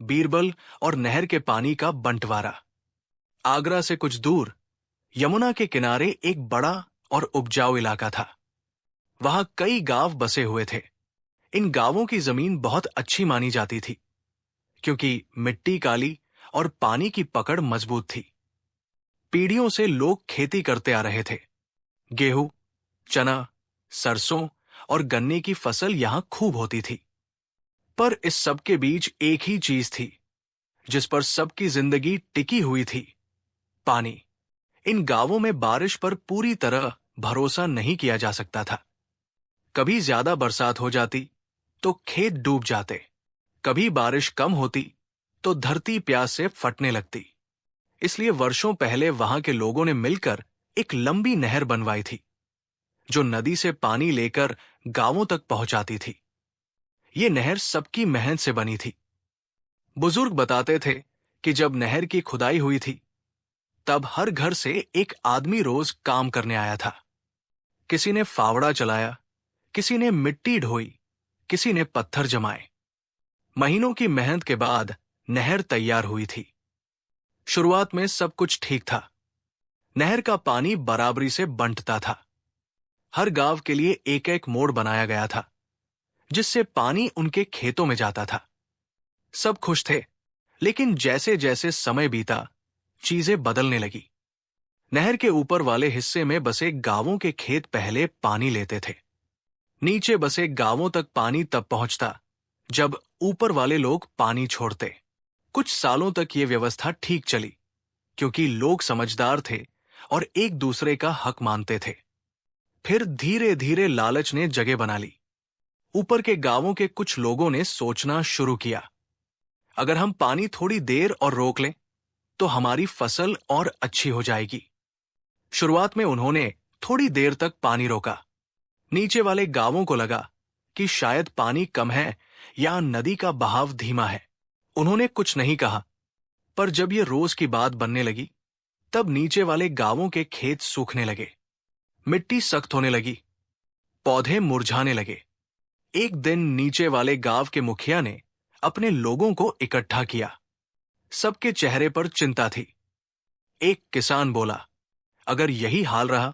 बीरबल और नहर के पानी का बंटवारा। आगरा से कुछ दूर यमुना के किनारे एक बड़ा और उपजाऊ इलाका था। वहां कई गांव बसे हुए थे। इन गांवों की जमीन बहुत अच्छी मानी जाती थी, क्योंकि मिट्टी काली और पानी की पकड़ मजबूत थी। पीढ़ियों से लोग खेती करते आ रहे थे। गेहूं, चना, सरसों और गन्ने की फसल यहां खूब होती थी। पर इस सब के बीच एक ही चीज थी जिस पर सबकी जिंदगी टिकी हुई थी, पानी। इन गांवों में बारिश पर पूरी तरह भरोसा नहीं किया जा सकता था। कभी ज्यादा बरसात हो जाती तो खेत डूब जाते, कभी बारिश कम होती तो धरती प्यास से फटने लगती। इसलिए वर्षों पहले वहां के लोगों ने मिलकर एक लंबी नहर बनवाई थी, जो नदी से पानी लेकर गांवों तक पहुंचाती थी। ये नहर सबकी मेहनत से बनी थी। बुजुर्ग बताते थे कि जब नहर की खुदाई हुई थी, तब हर घर से एक आदमी रोज काम करने आया था। किसी ने फावड़ा चलाया, किसी ने मिट्टी ढोई, किसी ने पत्थर जमाए। महीनों की मेहनत के बाद नहर तैयार हुई थी। शुरुआत में सब कुछ ठीक था। नहर का पानी बराबरी से बंटता था। हर गांव के लिए एक एक मोड़ बनाया गया था, जिससे पानी उनके खेतों में जाता था। सब खुश थे, लेकिन जैसे जैसे समय बीता, चीजें बदलने लगी। नहर के ऊपर वाले हिस्से में बसे गांवों के खेत पहले पानी लेते थे। नीचे बसे गांवों तक पानी तब पहुंचता जब ऊपर वाले लोग पानी छोड़ते। कुछ सालों तक ये व्यवस्था ठीक चली, क्योंकि लोग समझदार थे और एक दूसरे का हक मानते थे। फिर धीरे धीरे लालच ने जगह बना ली। ऊपर के गांवों के कुछ लोगों ने सोचना शुरू किया, अगर हम पानी थोड़ी देर और रोक लें तो हमारी फसल और अच्छी हो जाएगी। शुरुआत में उन्होंने थोड़ी देर तक पानी रोका। नीचे वाले गांवों को लगा कि शायद पानी कम है या नदी का बहाव धीमा है। उन्होंने कुछ नहीं कहा, पर जब ये रोज की बात बनने लगी, तब नीचे वाले गांवों के खेत सूखने लगे, मिट्टी सख्त होने लगी, पौधे मुरझाने लगे। एक दिन नीचे वाले गांव के मुखिया ने अपने लोगों को इकट्ठा किया। सबके चेहरे पर चिंता थी। एक किसान बोला, अगर यही हाल रहा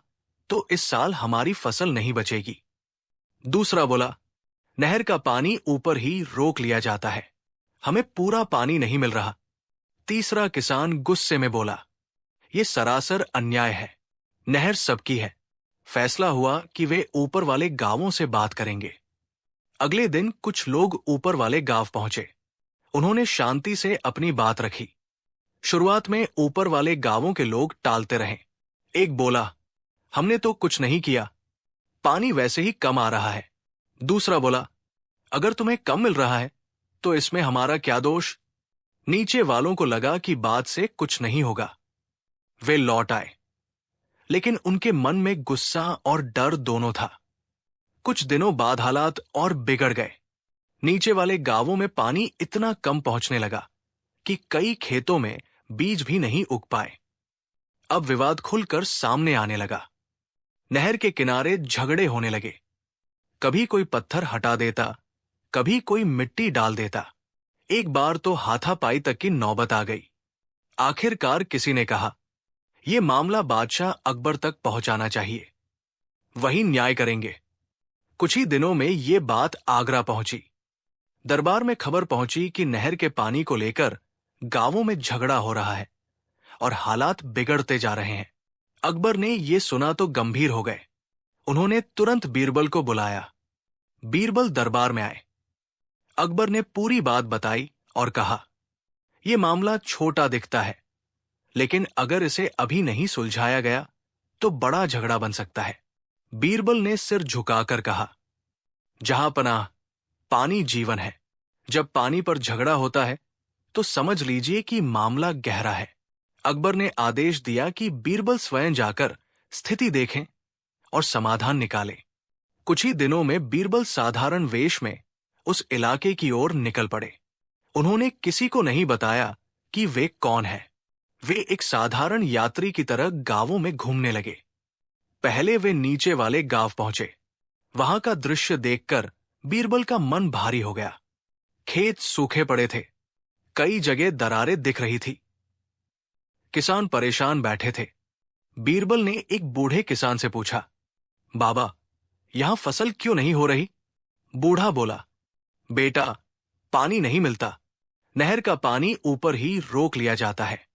तो इस साल हमारी फसल नहीं बचेगी। दूसरा बोला, नहर का पानी ऊपर ही रोक लिया जाता है, हमें पूरा पानी नहीं मिल रहा। तीसरा किसान गुस्से में बोला, यह सरासर अन्याय है, नहर सबकी है। फैसला हुआ कि वे ऊपर वाले गांवों से बात करेंगे। अगले दिन कुछ लोग ऊपर वाले गांव पहुंचे। उन्होंने शांति से अपनी बात रखी। शुरुआत में ऊपर वाले गांवों के लोग टालते रहे। एक बोला, हमने तो कुछ नहीं किया, पानी वैसे ही कम आ रहा है। दूसरा बोला, अगर तुम्हें कम मिल रहा है तो इसमें हमारा क्या दोष। नीचे वालों को लगा कि बात से कुछ नहीं होगा। वे लौट आए, लेकिन उनके मन में गुस्सा और डर दोनों था। कुछ दिनों बाद हालात और बिगड़ गए। नीचे वाले गांवों में पानी इतना कम पहुंचने लगा कि कई खेतों में बीज भी नहीं उग पाए। अब विवाद खुलकर सामने आने लगा। नहर के किनारे झगड़े होने लगे। कभी कोई पत्थर हटा देता, कभी कोई मिट्टी डाल देता। एक बार तो हाथापाई तक की नौबत आ गई। आखिरकार किसी ने कहा, यह मामला बादशाह अकबर तक पहुंचाना चाहिए, वही न्याय करेंगे। कुछ ही दिनों में ये बात आगरा पहुंची। दरबार में खबर पहुंची कि नहर के पानी को लेकर गांवों में झगड़ा हो रहा है और हालात बिगड़ते जा रहे हैं। अकबर ने यह सुना तो गंभीर हो गए। उन्होंने तुरंत बीरबल को बुलाया। बीरबल दरबार में आए। अकबर ने पूरी बात बताई और कहा, यह मामला छोटा दिखता है, लेकिन अगर इसे अभी नहीं सुलझाया गया तो बड़ा झगड़ा बन सकता है। बीरबल ने सिर झुकाकर कहा, जहांपनाह, पानी जीवन है। जब पानी पर झगड़ा होता है तो समझ लीजिए कि मामला गहरा है। अकबर ने आदेश दिया कि बीरबल स्वयं जाकर स्थिति देखें और समाधान निकालें। कुछ ही दिनों में बीरबल साधारण वेश में उस इलाके की ओर निकल पड़े। उन्होंने किसी को नहीं बताया कि वे कौन हैं। वे एक साधारण यात्री की तरह गांवों में घूमने लगे। पहले वे नीचे वाले गांव पहुंचे। वहां का दृश्य देखकर बीरबल का मन भारी हो गया। खेत सूखे पड़े थे, कई जगह दरारें दिख रही थी। किसान परेशान बैठे थे। बीरबल ने एक बूढ़े किसान से पूछा, बाबा, यहां फसल क्यों नहीं हो रही? बूढ़ा बोला, बेटा, पानी नहीं मिलता। नहर का पानी ऊपर ही रोक लिया जाता है।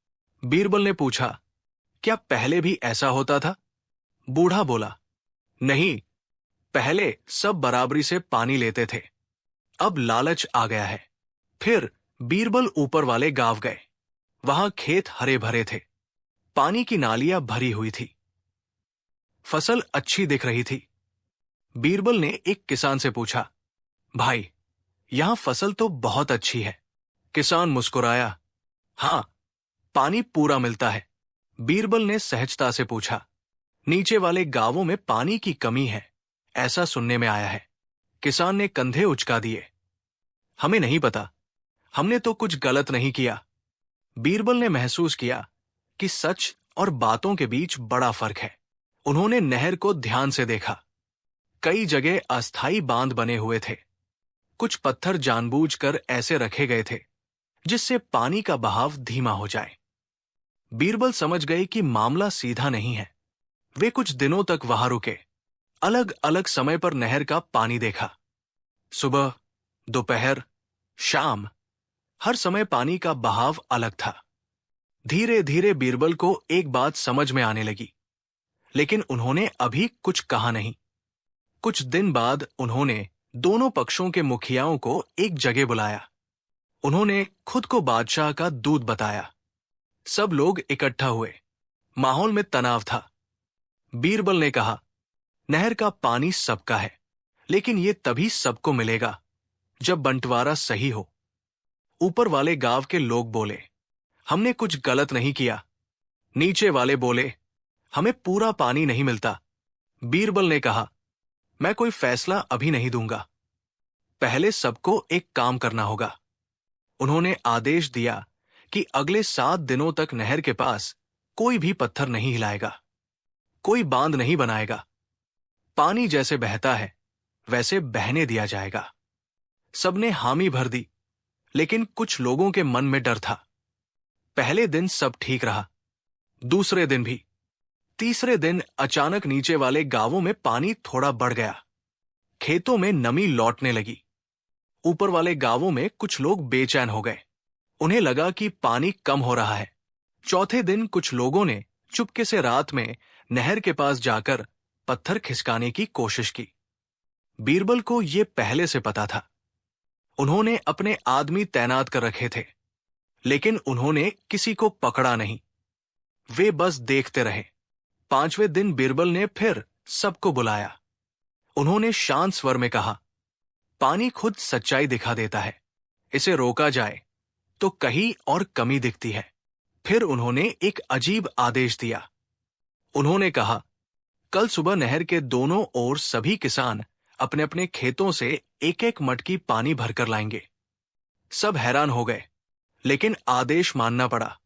बीरबल ने पूछा, क्या पहले भी ऐसा होता था? बूढ़ा बोला, नहीं, पहले सब बराबरी से पानी लेते थे, अब लालच आ गया है। फिर बीरबल ऊपर वाले गांव गए। वहां खेत हरे भरे थे, पानी की नालियां भरी हुई थी, फसल अच्छी दिख रही थी। बीरबल ने एक किसान से पूछा, भाई, यहां फसल तो बहुत अच्छी है। किसान मुस्कुराया, हां, पानी पूरा मिलता है। बीरबल ने सहजता से पूछा, नीचे वाले गांवों में पानी की कमी है, ऐसा सुनने में आया है। किसान ने कंधे उचका दिए, हमें नहीं पता, हमने तो कुछ गलत नहीं किया। बीरबल ने महसूस किया कि सच और बातों के बीच बड़ा फर्क है। उन्होंने नहर को ध्यान से देखा। कई जगह अस्थायी बांध बने हुए थे। कुछ पत्थर जानबूझकर ऐसे रखे गए थे जिससे पानी का बहाव धीमा हो जाए। बीरबल समझ गए कि मामला सीधा नहीं है। वे कुछ दिनों तक वहां रुके, अलग अलग समय पर नहर का पानी देखा। सुबह, दोपहर, शाम, हर समय पानी का बहाव अलग था। धीरे धीरे बीरबल को एक बात समझ में आने लगी, लेकिन उन्होंने अभी कुछ कहा नहीं। कुछ दिन बाद उन्होंने दोनों पक्षों के मुखियाओं को एक जगह बुलाया। उन्होंने खुद को बादशाह का दूत बताया। सब लोग इकट्ठा हुए। माहौल में तनाव था। बीरबल ने कहा, नहर का पानी सबका है, लेकिन ये तभी सबको मिलेगा जब बंटवारा सही हो। ऊपर वाले गांव के लोग बोले, हमने कुछ गलत नहीं किया। नीचे वाले बोले, हमें पूरा पानी नहीं मिलता। बीरबल ने कहा, मैं कोई फैसला अभी नहीं दूंगा, पहले सबको एक काम करना होगा। उन्होंने आदेश दिया कि अगले 7 दिनों तक नहर के पास कोई भी पत्थर नहीं हिलाएगा, कोई बांध नहीं बनाएगा। पानी जैसे बहता है वैसे बहने दिया जाएगा। सबने हामी भर दी, लेकिन कुछ लोगों के मन में डर था। पहले दिन सब ठीक रहा, दूसरे दिन भी। तीसरे दिन अचानक नीचे वाले गांवों में पानी थोड़ा बढ़ गया। खेतों में नमी लौटने लगी। ऊपर वाले गांवों में कुछ लोग बेचैन हो गए। उन्हें लगा कि पानी कम हो रहा है। चौथे दिन कुछ लोगों ने चुपके से रात में नहर के पास जाकर पत्थर खिसकाने की कोशिश की। बीरबल को यह पहले से पता था। उन्होंने अपने आदमी तैनात कर रखे थे, लेकिन उन्होंने किसी को पकड़ा नहीं। वे बस देखते रहे। 5वें दिन बीरबल ने फिर सबको बुलाया। उन्होंने शांत स्वर में कहा, पानी खुद सच्चाई दिखा देता है, इसे रोका जाए तो कहीं और कमी दिखती है। फिर उन्होंने एक अजीब आदेश दिया। उन्होंने कहा, कल सुबह नहर के दोनों ओर सभी किसान अपने अपने खेतों से एक एक मटकी पानी भरकर लाएंगे। सब हैरान हो गए, लेकिन आदेश मानना पड़ा।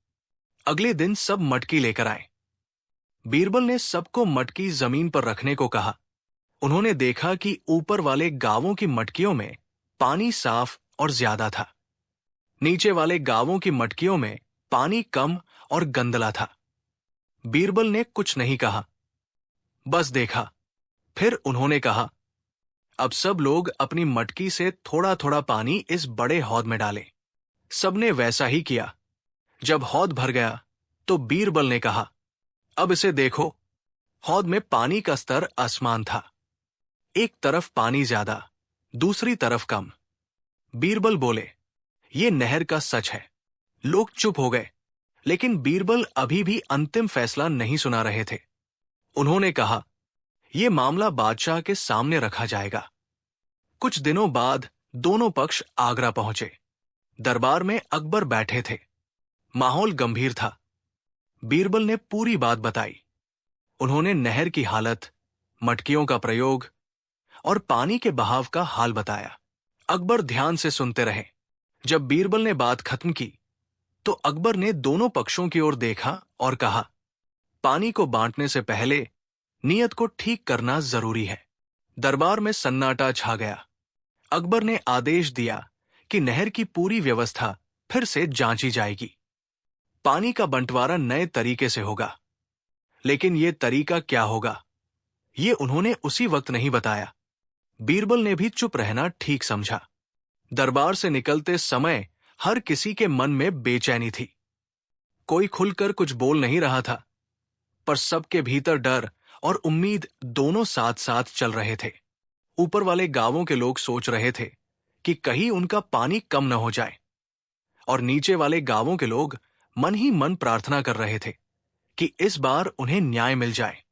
अगले दिन सब मटकी लेकर आए। बीरबल ने सबको मटकी जमीन पर रखने को कहा। उन्होंने देखा कि ऊपर वाले गांवों की मटकियों में पानी साफ और ज्यादा था। नीचे वाले गांवों की मटकियों में पानी कम और गंदला था। बीरबल ने कुछ नहीं कहा, बस देखा। फिर उन्होंने कहा, अब सब लोग अपनी मटकी से थोड़ा थोड़ा पानी इस बड़े हौद में डालें। सबने वैसा ही किया। जब हौद भर गया तो बीरबल ने कहा, अब इसे देखो। हौद में पानी का स्तर आसमान था। एक तरफ पानी ज्यादा, दूसरी तरफ कम। बीरबल बोले, ये नहर का सच है। लोग चुप हो गए, लेकिन बीरबल अभी भी अंतिम फैसला नहीं सुना रहे थे। उन्होंने कहा, यह मामला बादशाह के सामने रखा जाएगा। कुछ दिनों बाद दोनों पक्ष आगरा पहुंचे। दरबार में अकबर बैठे थे। माहौल गंभीर था। बीरबल ने पूरी बात बताई। उन्होंने नहर की हालत, मटकियों का प्रयोग और पानी के बहाव का हाल बताया। अकबर ध्यान से सुनते रहे। जब बीरबल ने बात खत्म की तो अकबर ने दोनों पक्षों की ओर देखा और कहा, पानी को बांटने से पहले नियत को ठीक करना जरूरी है। दरबार में सन्नाटा छा गया। अकबर ने आदेश दिया कि नहर की पूरी व्यवस्था फिर से जांची जाएगी। पानी का बंटवारा नए तरीके से होगा। लेकिन ये तरीका क्या होगा, ये उन्होंने उसी वक्त नहीं बताया। बीरबल ने भी चुप रहना ठीक समझा। दरबार से निकलते समय हर किसी के मन में बेचैनी थी। कोई खुलकर कुछ बोल नहीं रहा था, पर सबके भीतर डर और उम्मीद दोनों साथ साथ चल रहे थे। ऊपर वाले गांवों के लोग सोच रहे थे कि कहीं उनका पानी कम न हो जाए, और नीचे वाले गांवों के लोग मन ही मन प्रार्थना कर रहे थे कि इस बार उन्हें न्याय मिल जाए।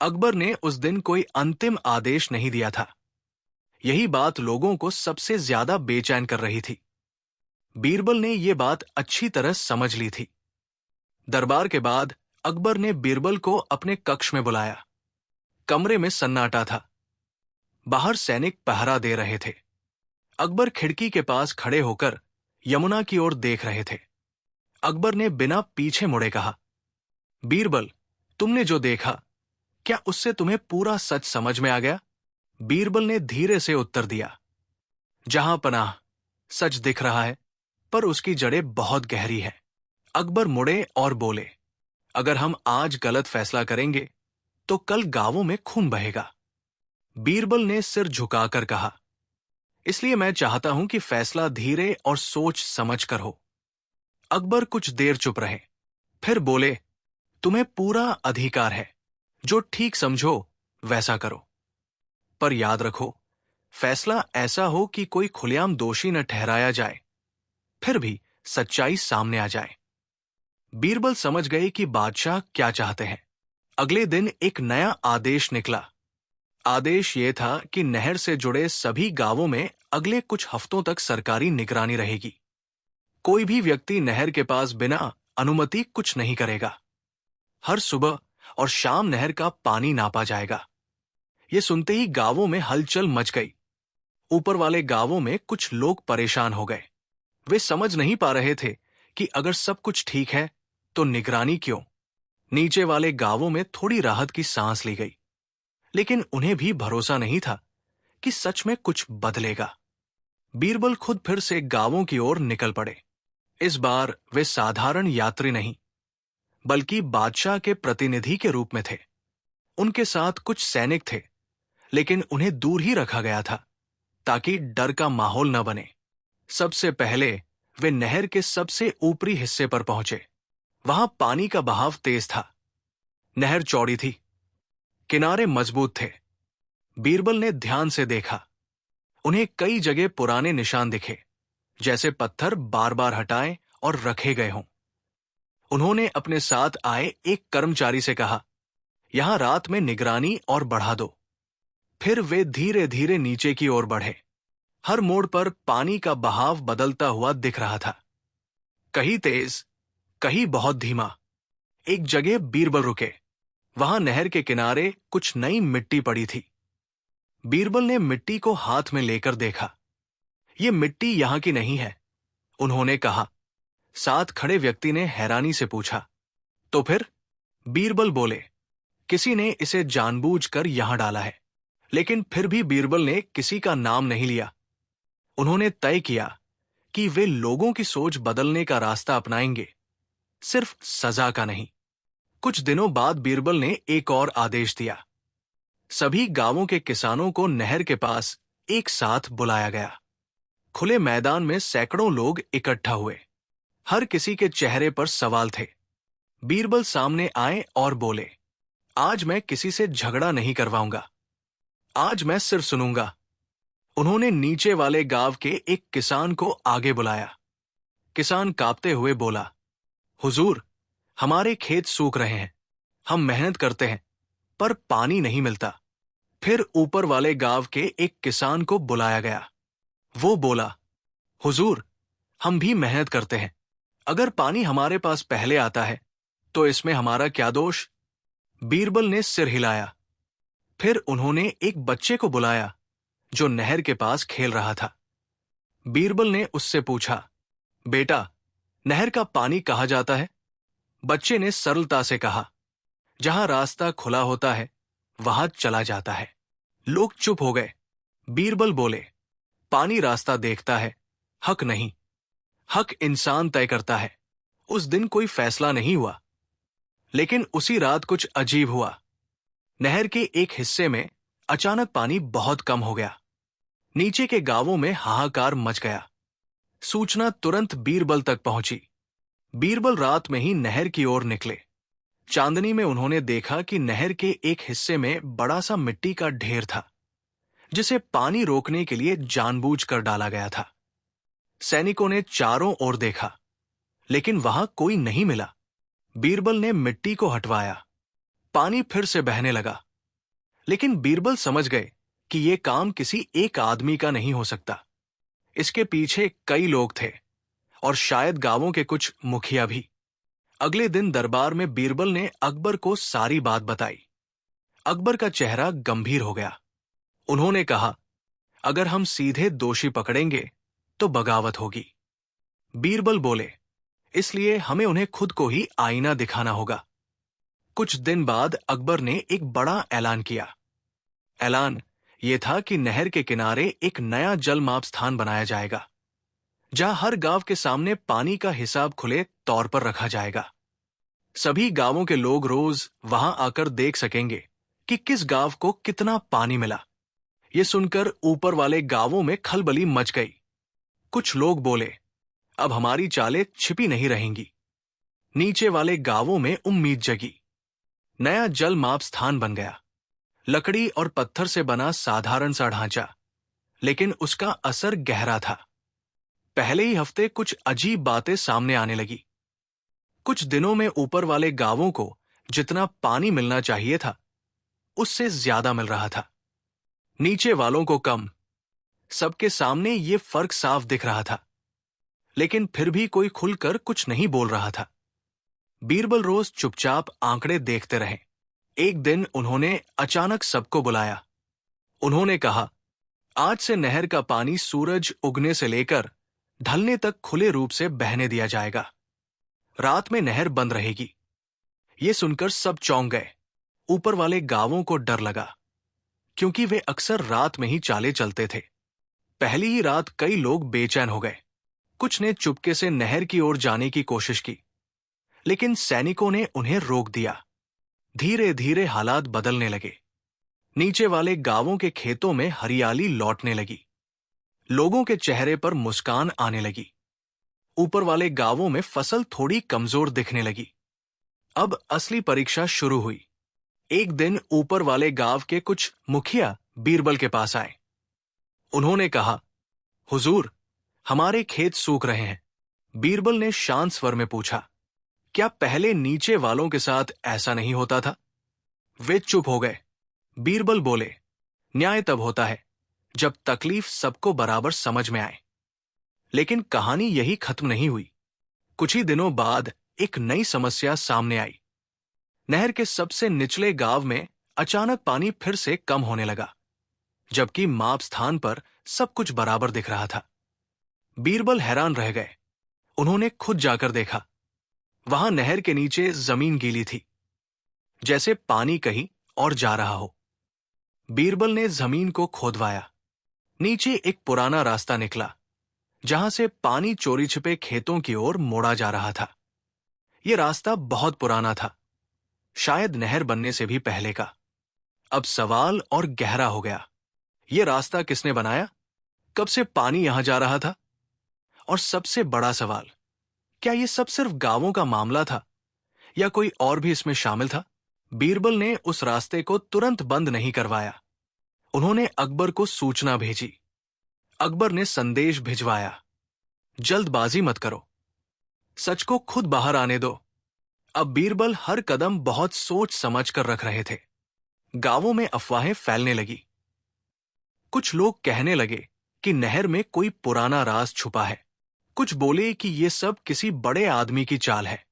अकबर ने उस दिन कोई अंतिम आदेश नहीं दिया था। यही बात लोगों को सबसे ज्यादा बेचैन कर रही थी। बीरबल ने यह बात अच्छी तरह समझ ली थी। दरबार के बाद अकबर ने बीरबल को अपने कक्ष में बुलाया। कमरे में सन्नाटा था। बाहर सैनिक पहरा दे रहे थे। अकबर खिड़की के पास खड़े होकर यमुना की ओर देख रहे थे। अकबर ने बिना पीछे मुड़े कहा, बीरबल, तुमने जो देखा, क्या उससे तुम्हें पूरा सच समझ में आ गया? बीरबल ने धीरे से उत्तर दिया, जहां पनाह, सच दिख रहा है, पर उसकी जड़ें बहुत गहरी है। अकबर मुड़े और बोले, अगर हम आज गलत फैसला करेंगे तो कल गांवों में खून बहेगा। बीरबल ने सिर झुकाकर कहा, इसलिए मैं चाहता हूं कि फैसला धीरे और सोच समझ कर हो। अकबर कुछ देर चुप रहे, फिर बोले, तुम्हें पूरा अधिकार है, जो ठीक समझो वैसा करो, पर याद रखो, फैसला ऐसा हो कि कोई खुलेआम दोषी न ठहराया जाए, फिर भी सच्चाई सामने आ जाए। बीरबल समझ गए कि बादशाह क्या चाहते हैं। अगले दिन एक नया आदेश निकला। आदेश यह था कि नहर से जुड़े सभी गांवों में अगले कुछ हफ्तों तक सरकारी निगरानी रहेगी। कोई भी व्यक्ति नहर के पास बिना अनुमति कुछ नहीं करेगा। हर सुबह और शाम नहर का पानी नापा जाएगा। ये सुनते ही गांवों में हलचल मच गई। ऊपर वाले गांवों में कुछ लोग परेशान हो गए। वे समझ नहीं पा रहे थे कि अगर सब कुछ ठीक है तो निगरानी क्यों। नीचे वाले गांवों में थोड़ी राहत की सांस ली गई, लेकिन उन्हें भी भरोसा नहीं था कि सच में कुछ बदलेगा। बीरबल खुद फिर से गांवों की ओर निकल पड़े। इस बार वे साधारण यात्री नहीं, बल्कि बादशाह के प्रतिनिधि के रूप में थे। उनके साथ कुछ सैनिक थे, लेकिन उन्हें दूर ही रखा गया था ताकि डर का माहौल न बने। सबसे पहले वे नहर के सबसे ऊपरी हिस्से पर पहुंचे। वहां पानी का बहाव तेज था। नहर चौड़ी थी, किनारे मजबूत थे। बीरबल ने ध्यान से देखा। उन्हें कई जगह पुराने निशान दिखे, जैसे पत्थर बार बार हटाए और रखे गए हों। उन्होंने अपने साथ आए एक कर्मचारी से कहा, यहां रात में निगरानी और बढ़ा दो। फिर वे धीरे धीरे नीचे की ओर बढ़े। हर मोड़ पर पानी का बहाव बदलता हुआ दिख रहा था, कहीं तेज, कहीं बहुत धीमा। एक जगह बीरबल रुके। वहां नहर के किनारे कुछ नई मिट्टी पड़ी थी। बीरबल ने मिट्टी को हाथ में लेकर देखा। यह मिट्टी यहां की नहीं है, उन्होंने कहा। साथ खड़े व्यक्ति ने हैरानी से पूछा, तो फिर? बीरबल बोले, किसी ने इसे जानबूझकर यहां डाला है। लेकिन फिर भी बीरबल ने किसी का नाम नहीं लिया। उन्होंने तय किया कि वे लोगों की सोच बदलने का रास्ता अपनाएंगे, सिर्फ सजा का नहीं। कुछ दिनों बाद बीरबल ने एक और आदेश दिया। सभी गांवों के किसानों को नहर के पास एक साथ बुलाया गया। खुले मैदान में सैकड़ों लोग इकट्ठा हुए। हर किसी के चेहरे पर सवाल थे। बीरबल सामने आए और बोले, आज मैं किसी से झगड़ा नहीं करवाऊंगा, आज मैं सिर्फ सुनूंगा। उन्होंने नीचे वाले गांव के एक किसान को आगे बुलाया। किसान कांपते हुए बोला, हुजूर, हमारे खेत सूख रहे हैं, हम मेहनत करते हैं, पर पानी नहीं मिलता। फिर ऊपर वाले गांव के एक किसान को बुलाया गया। वो बोला, हुजूर, हम भी मेहनत करते हैं, अगर पानी हमारे पास पहले आता है तो इसमें हमारा क्या दोष? बीरबल ने सिर हिलाया। फिर उन्होंने एक बच्चे को बुलाया जो नहर के पास खेल रहा था। बीरबल ने उससे पूछा, बेटा, नहर का पानी कहाँ जाता है? बच्चे ने सरलता से कहा, जहां रास्ता खुला होता है वहां चला जाता है। लोग चुप हो गए। बीरबल बोले, पानी रास्ता देखता है, हक नहीं। हक इंसान तय करता है। उस दिन कोई फैसला नहीं हुआ, लेकिन उसी रात कुछ अजीब हुआ। नहर के एक हिस्से में अचानक पानी बहुत कम हो गया। नीचे के गांवों में हाहाकार मच गया। सूचना तुरंत बीरबल तक पहुंची। बीरबल रात में ही नहर की ओर निकले। चांदनी में उन्होंने देखा कि नहर के एक हिस्से में बड़ा सा मिट्टी का ढेर था, जिसे पानी रोकने के लिए जानबूझकर डाला गया था। सैनिकों ने चारों ओर देखा, लेकिन वहां कोई नहीं मिला। बीरबल ने मिट्टी को हटवाया। पानी फिर से बहने लगा, लेकिन बीरबल समझ गए कि यह काम किसी एक आदमी का नहीं हो सकता। इसके पीछे कई लोग थे, और शायद गांवों के कुछ मुखिया भी। अगले दिन दरबार में बीरबल ने अकबर को सारी बात बताई। अकबर का चेहरा गंभीर हो गया। उन्होंने कहा, अगर हम सीधे दोषी पकड़ेंगे तो बगावत होगी। बीरबल बोले, इसलिए हमें उन्हें खुद को ही आईना दिखाना होगा। कुछ दिन बाद अकबर ने एक बड़ा ऐलान किया। ऐलान यह था कि नहर के किनारे एक नया जलमाप स्थान बनाया जाएगा, जहां हर गांव के सामने पानी का हिसाब खुले तौर पर रखा जाएगा। सभी गांवों के लोग रोज वहां आकर देख सकेंगे कि किस गांव को कितना पानी मिला। ये सुनकर ऊपर वाले गांवों में खलबली मच गई। कुछ लोग बोले, अब हमारी चालें छिपी नहीं रहेंगी। नीचे वाले गांवों में उम्मीद जगी। नया जल माप स्थान बन गया। लकड़ी और पत्थर से बना साधारण सा ढांचा, लेकिन उसका असर गहरा था। पहले ही हफ्ते कुछ अजीब बातें सामने आने लगी। कुछ दिनों में ऊपर वाले गांवों को जितना पानी मिलना चाहिए था, उससे ज्यादा मिल रहा था। नीचे वालों को कम। सबके सामने ये फर्क साफ दिख रहा था, लेकिन फिर भी कोई खुलकर कुछ नहीं बोल रहा था। बीरबल रोज चुपचाप आंकड़े देखते रहे। एक दिन उन्होंने अचानक सबको बुलाया। उन्होंने कहा, आज से नहर का पानी सूरज उगने से लेकर ढलने तक खुले रूप से बहने दिया जाएगा। रात में नहर बंद रहेगी। ये सुनकर सब चौंक गए। ऊपर वाले गांवों को डर लगा, क्योंकि वे अक्सर रात में ही चाले चलते थे। पहली ही रात कई लोग बेचैन हो गए। कुछ ने चुपके से नहर की ओर जाने की कोशिश की, लेकिन सैनिकों ने उन्हें रोक दिया। धीरे धीरे हालात बदलने लगे। नीचे वाले गांवों के खेतों में हरियाली लौटने लगी। लोगों के चेहरे पर मुस्कान आने लगी। ऊपर वाले गांवों में फसल थोड़ी कमजोर दिखने लगी। अब असली परीक्षा शुरू हुई। एक दिन ऊपर वाले गांव के कुछ मुखिया बीरबल के पास आए। उन्होंने कहा, हुजूर, हमारे खेत सूख रहे हैं। बीरबल ने शांत स्वर में पूछा, क्या पहले नीचे वालों के साथ ऐसा नहीं होता था? वे चुप हो गए। बीरबल बोले, न्याय तब होता है जब तकलीफ सबको बराबर समझ में आए। लेकिन कहानी यही खत्म नहीं हुई। कुछ ही दिनों बाद एक नई समस्या सामने आई। नहर के सबसे निचले गांव में अचानक पानी फिर से कम होने लगा, जबकि माप स्थान पर सब कुछ बराबर दिख रहा था। बीरबल हैरान रह गए। उन्होंने खुद जाकर देखा। वहां नहर के नीचे जमीन गीली थी, जैसे पानी कहीं और जा रहा हो। बीरबल ने जमीन को खोदवाया। नीचे एक पुराना रास्ता निकला, जहां से पानी चोरी छिपे खेतों की ओर मोड़ा जा रहा था। यह रास्ता बहुत पुराना था, शायद नहर बनने से भी पहले का। अब सवाल और गहरा हो गया। यह रास्ता किसने बनाया? कब से पानी यहां जा रहा था? और सबसे बड़ा सवाल, क्या यह सब सिर्फ गांवों का मामला था, या कोई और भी इसमें शामिल था? बीरबल ने उस रास्ते को तुरंत बंद नहीं करवाया। उन्होंने अकबर को सूचना भेजी। अकबर ने संदेश भिजवाया, जल्दबाजी मत करो, सच को खुद बाहर आने दो। अब बीरबल हर कदम बहुत सोच समझ कर रख रहे थे। गांवों में अफवाहें फैलने लगी। कुछ लोग कहने लगे कि नहर में कोई पुराना राज छुपा है। कुछ बोले कि यह सब किसी बड़े आदमी की चाल है।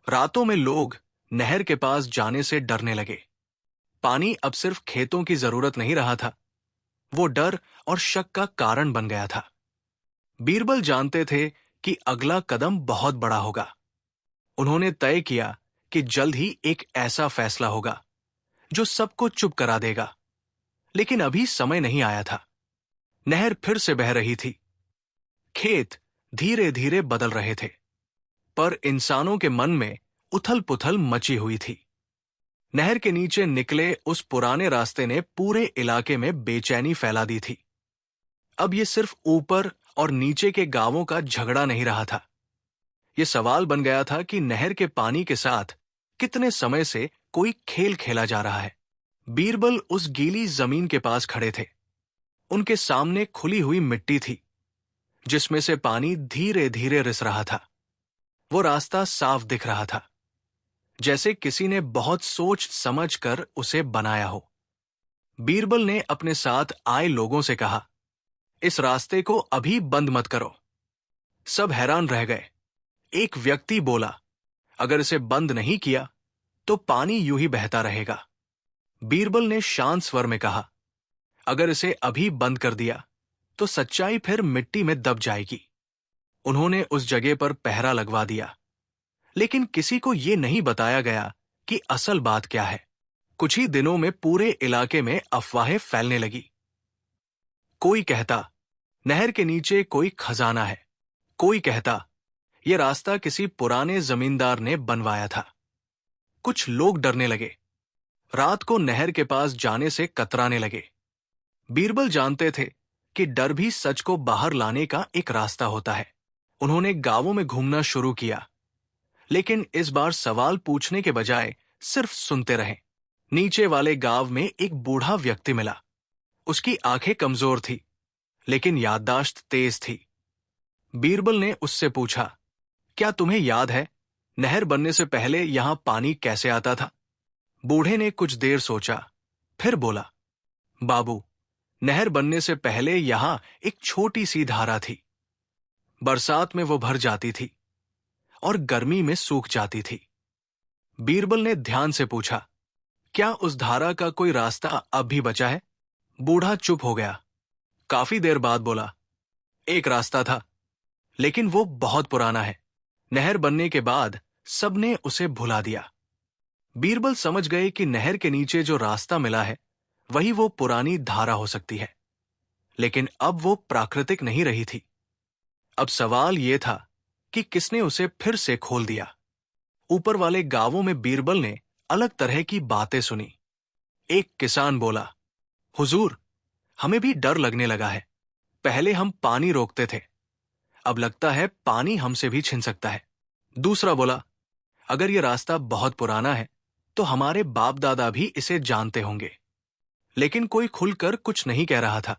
रातों में लोग नहर के पास जाने से डरने लगे। पानी अब सिर्फ खेतों की जरूरत नहीं रहा था, वो डर और शक का कारण बन गया था। बीरबल जानते थे कि अगला कदम बहुत बड़ा होगा। उन्होंने तय किया कि जल्द ही एक ऐसा फैसला होगा जो सबको चुप करा देगा। लेकिन अभी समय नहीं आया था। नहर फिर से बह रही थी। खेत धीरे धीरे बदल रहे थे, पर इंसानों के मन में उथल पुथल मची हुई थी। नहर के नीचे निकले उस पुराने रास्ते ने पूरे इलाके में बेचैनी फैला दी थी। अब ये सिर्फ ऊपर और नीचे के गांवों का झगड़ा नहीं रहा था। ये सवाल बन गया था कि नहर के पानी के साथ कितने समय से कोई खेल खेला जा रहा है। बीरबल उस गीली जमीन के पास खड़े थे। उनके सामने खुली हुई मिट्टी थी, जिसमें से पानी धीरे धीरे रिस रहा था। वो रास्ता साफ दिख रहा था, जैसे किसी ने बहुत सोच समझ कर उसे बनाया हो। बीरबल ने अपने साथ आए लोगों से कहा, इस रास्ते को अभी बंद मत करो। सब हैरान रह गए। एक व्यक्ति बोला, अगर इसे बंद नहीं किया तो पानी यूं ही बहता रहेगा। बीरबल ने शांत स्वर में कहा, अगर इसे अभी बंद कर दिया तो सच्चाई फिर मिट्टी में दब जाएगी। उन्होंने उस जगह पर पहरा लगवा दिया, लेकिन किसी को यह नहीं बताया गया कि असल बात क्या है। कुछ ही दिनों में पूरे इलाके में अफवाहें फैलने लगी। कोई कहता, नहर के नीचे कोई खजाना है। कोई कहता, यह रास्ता किसी पुराने जमींदार ने बनवाया था। कुछ लोग डरने लगे, रात को नहर के पास जाने से कतराने लगे। बीरबल जानते थे कि डर भी सच को बाहर लाने का एक रास्ता होता है। उन्होंने गांवों में घूमना शुरू किया, लेकिन इस बार सवाल पूछने के बजाय सिर्फ सुनते रहे। नीचे वाले गांव में एक बूढ़ा व्यक्ति मिला। उसकी आंखें कमजोर थी, लेकिन याददाश्त तेज थी। बीरबल ने उससे पूछा, क्या तुम्हें याद है नहर बनने से पहले यहां पानी कैसे आता था? बूढ़े ने कुछ देर सोचा, फिर बोला, बाबू, नहर बनने से पहले यहां एक छोटी सी धारा थी। बरसात में वो भर जाती थी और गर्मी में सूख जाती थी। बीरबल ने ध्यान से पूछा, क्या उस धारा का कोई रास्ता अब भी बचा है? बूढ़ा चुप हो गया। काफी देर बाद बोला, एक रास्ता था, लेकिन वो बहुत पुराना है। नहर बनने के बाद सबने उसे भुला दिया। बीरबल समझ गए कि नहर के नीचे जो रास्ता मिला है वही वो पुरानी धारा हो सकती है, लेकिन अब वो प्राकृतिक नहीं रही थी। अब सवाल ये था कि किसने उसे फिर से खोल दिया। ऊपर वाले गांवों में बीरबल ने अलग तरह की बातें सुनी। एक किसान बोला, हुजूर, हमें भी डर लगने लगा है। पहले हम पानी रोकते थे, अब लगता है पानी हमसे भी छिन सकता है। दूसरा बोला, अगर यह रास्ता बहुत पुराना है तो हमारे बाप दादा भी इसे जानते होंगे। लेकिन कोई खुलकर कुछ नहीं कह रहा था।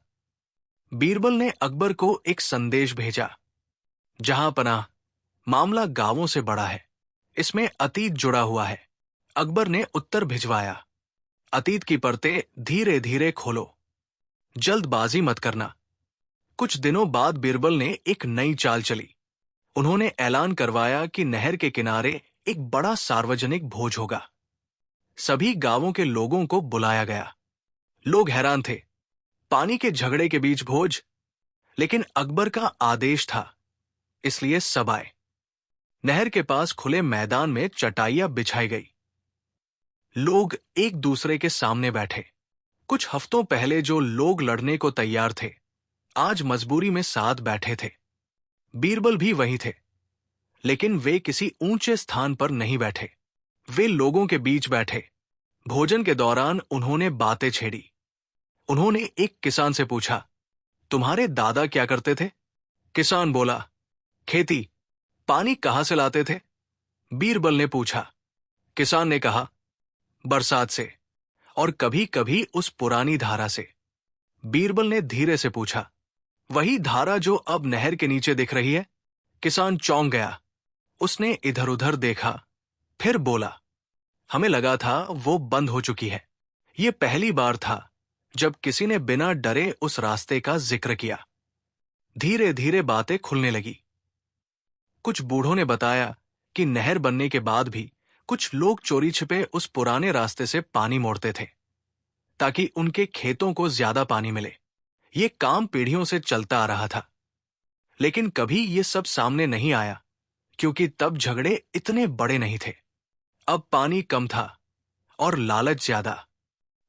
बीरबल ने अकबर को एक संदेश भेजा, जहां पनाह, मामला गांवों से बड़ा है, इसमें अतीत जुड़ा हुआ है। अकबर ने उत्तर भिजवाया, अतीत की परतें धीरे धीरे खोलो, जल्दबाजी मत करना। कुछ दिनों बाद बीरबल ने एक नई चाल चली। उन्होंने ऐलान करवाया कि नहर के किनारे एक बड़ा सार्वजनिक भोज होगा। सभी गांवों के लोगों को बुलाया गया। लोग हैरान थे, पानी के झगड़े के बीच भोज, लेकिन अकबर का आदेश था, इसलिए सब आए। नहर के पास खुले मैदान में चटाइयां बिछाई गई। लोग एक दूसरे के सामने बैठे। कुछ हफ्तों पहले जो लोग लड़ने को तैयार थे, आज मजबूरी में साथ बैठे थे। बीरबल भी वही थे, लेकिन वे किसी ऊंचे स्थान पर नहीं बैठे। वे लोगों के बीच बैठे। भोजन के दौरान उन्होंने बातें छेड़ी। उन्होंने एक किसान से पूछा, तुम्हारे दादा क्या करते थे? किसान बोला, खेती। पानी कहां से लाते थे? बीरबल ने पूछा। किसान ने कहा, बरसात से, और कभी कभी उस पुरानी धारा से। बीरबल ने धीरे से पूछा, वही धारा जो अब नहर के नीचे दिख रही है? किसान चौंक गया। उसने इधर उधर देखा, फिर बोला, हमें लगा था वो बंद हो चुकी है। ये पहली बार था जब किसी ने बिना डरे उस रास्ते का जिक्र किया। धीरे धीरे बातें खुलने लगी। कुछ बूढ़ों ने बताया कि नहर बनने के बाद भी कुछ लोग चोरी छिपे उस पुराने रास्ते से पानी मोड़ते थे, ताकि उनके खेतों को ज्यादा पानी मिले। ये काम पीढ़ियों से चलता आ रहा था, लेकिन कभी ये सब सामने नहीं आया, क्योंकि तब झगड़े इतने बड़े नहीं थे। अब पानी कम था और लालच ज्यादा।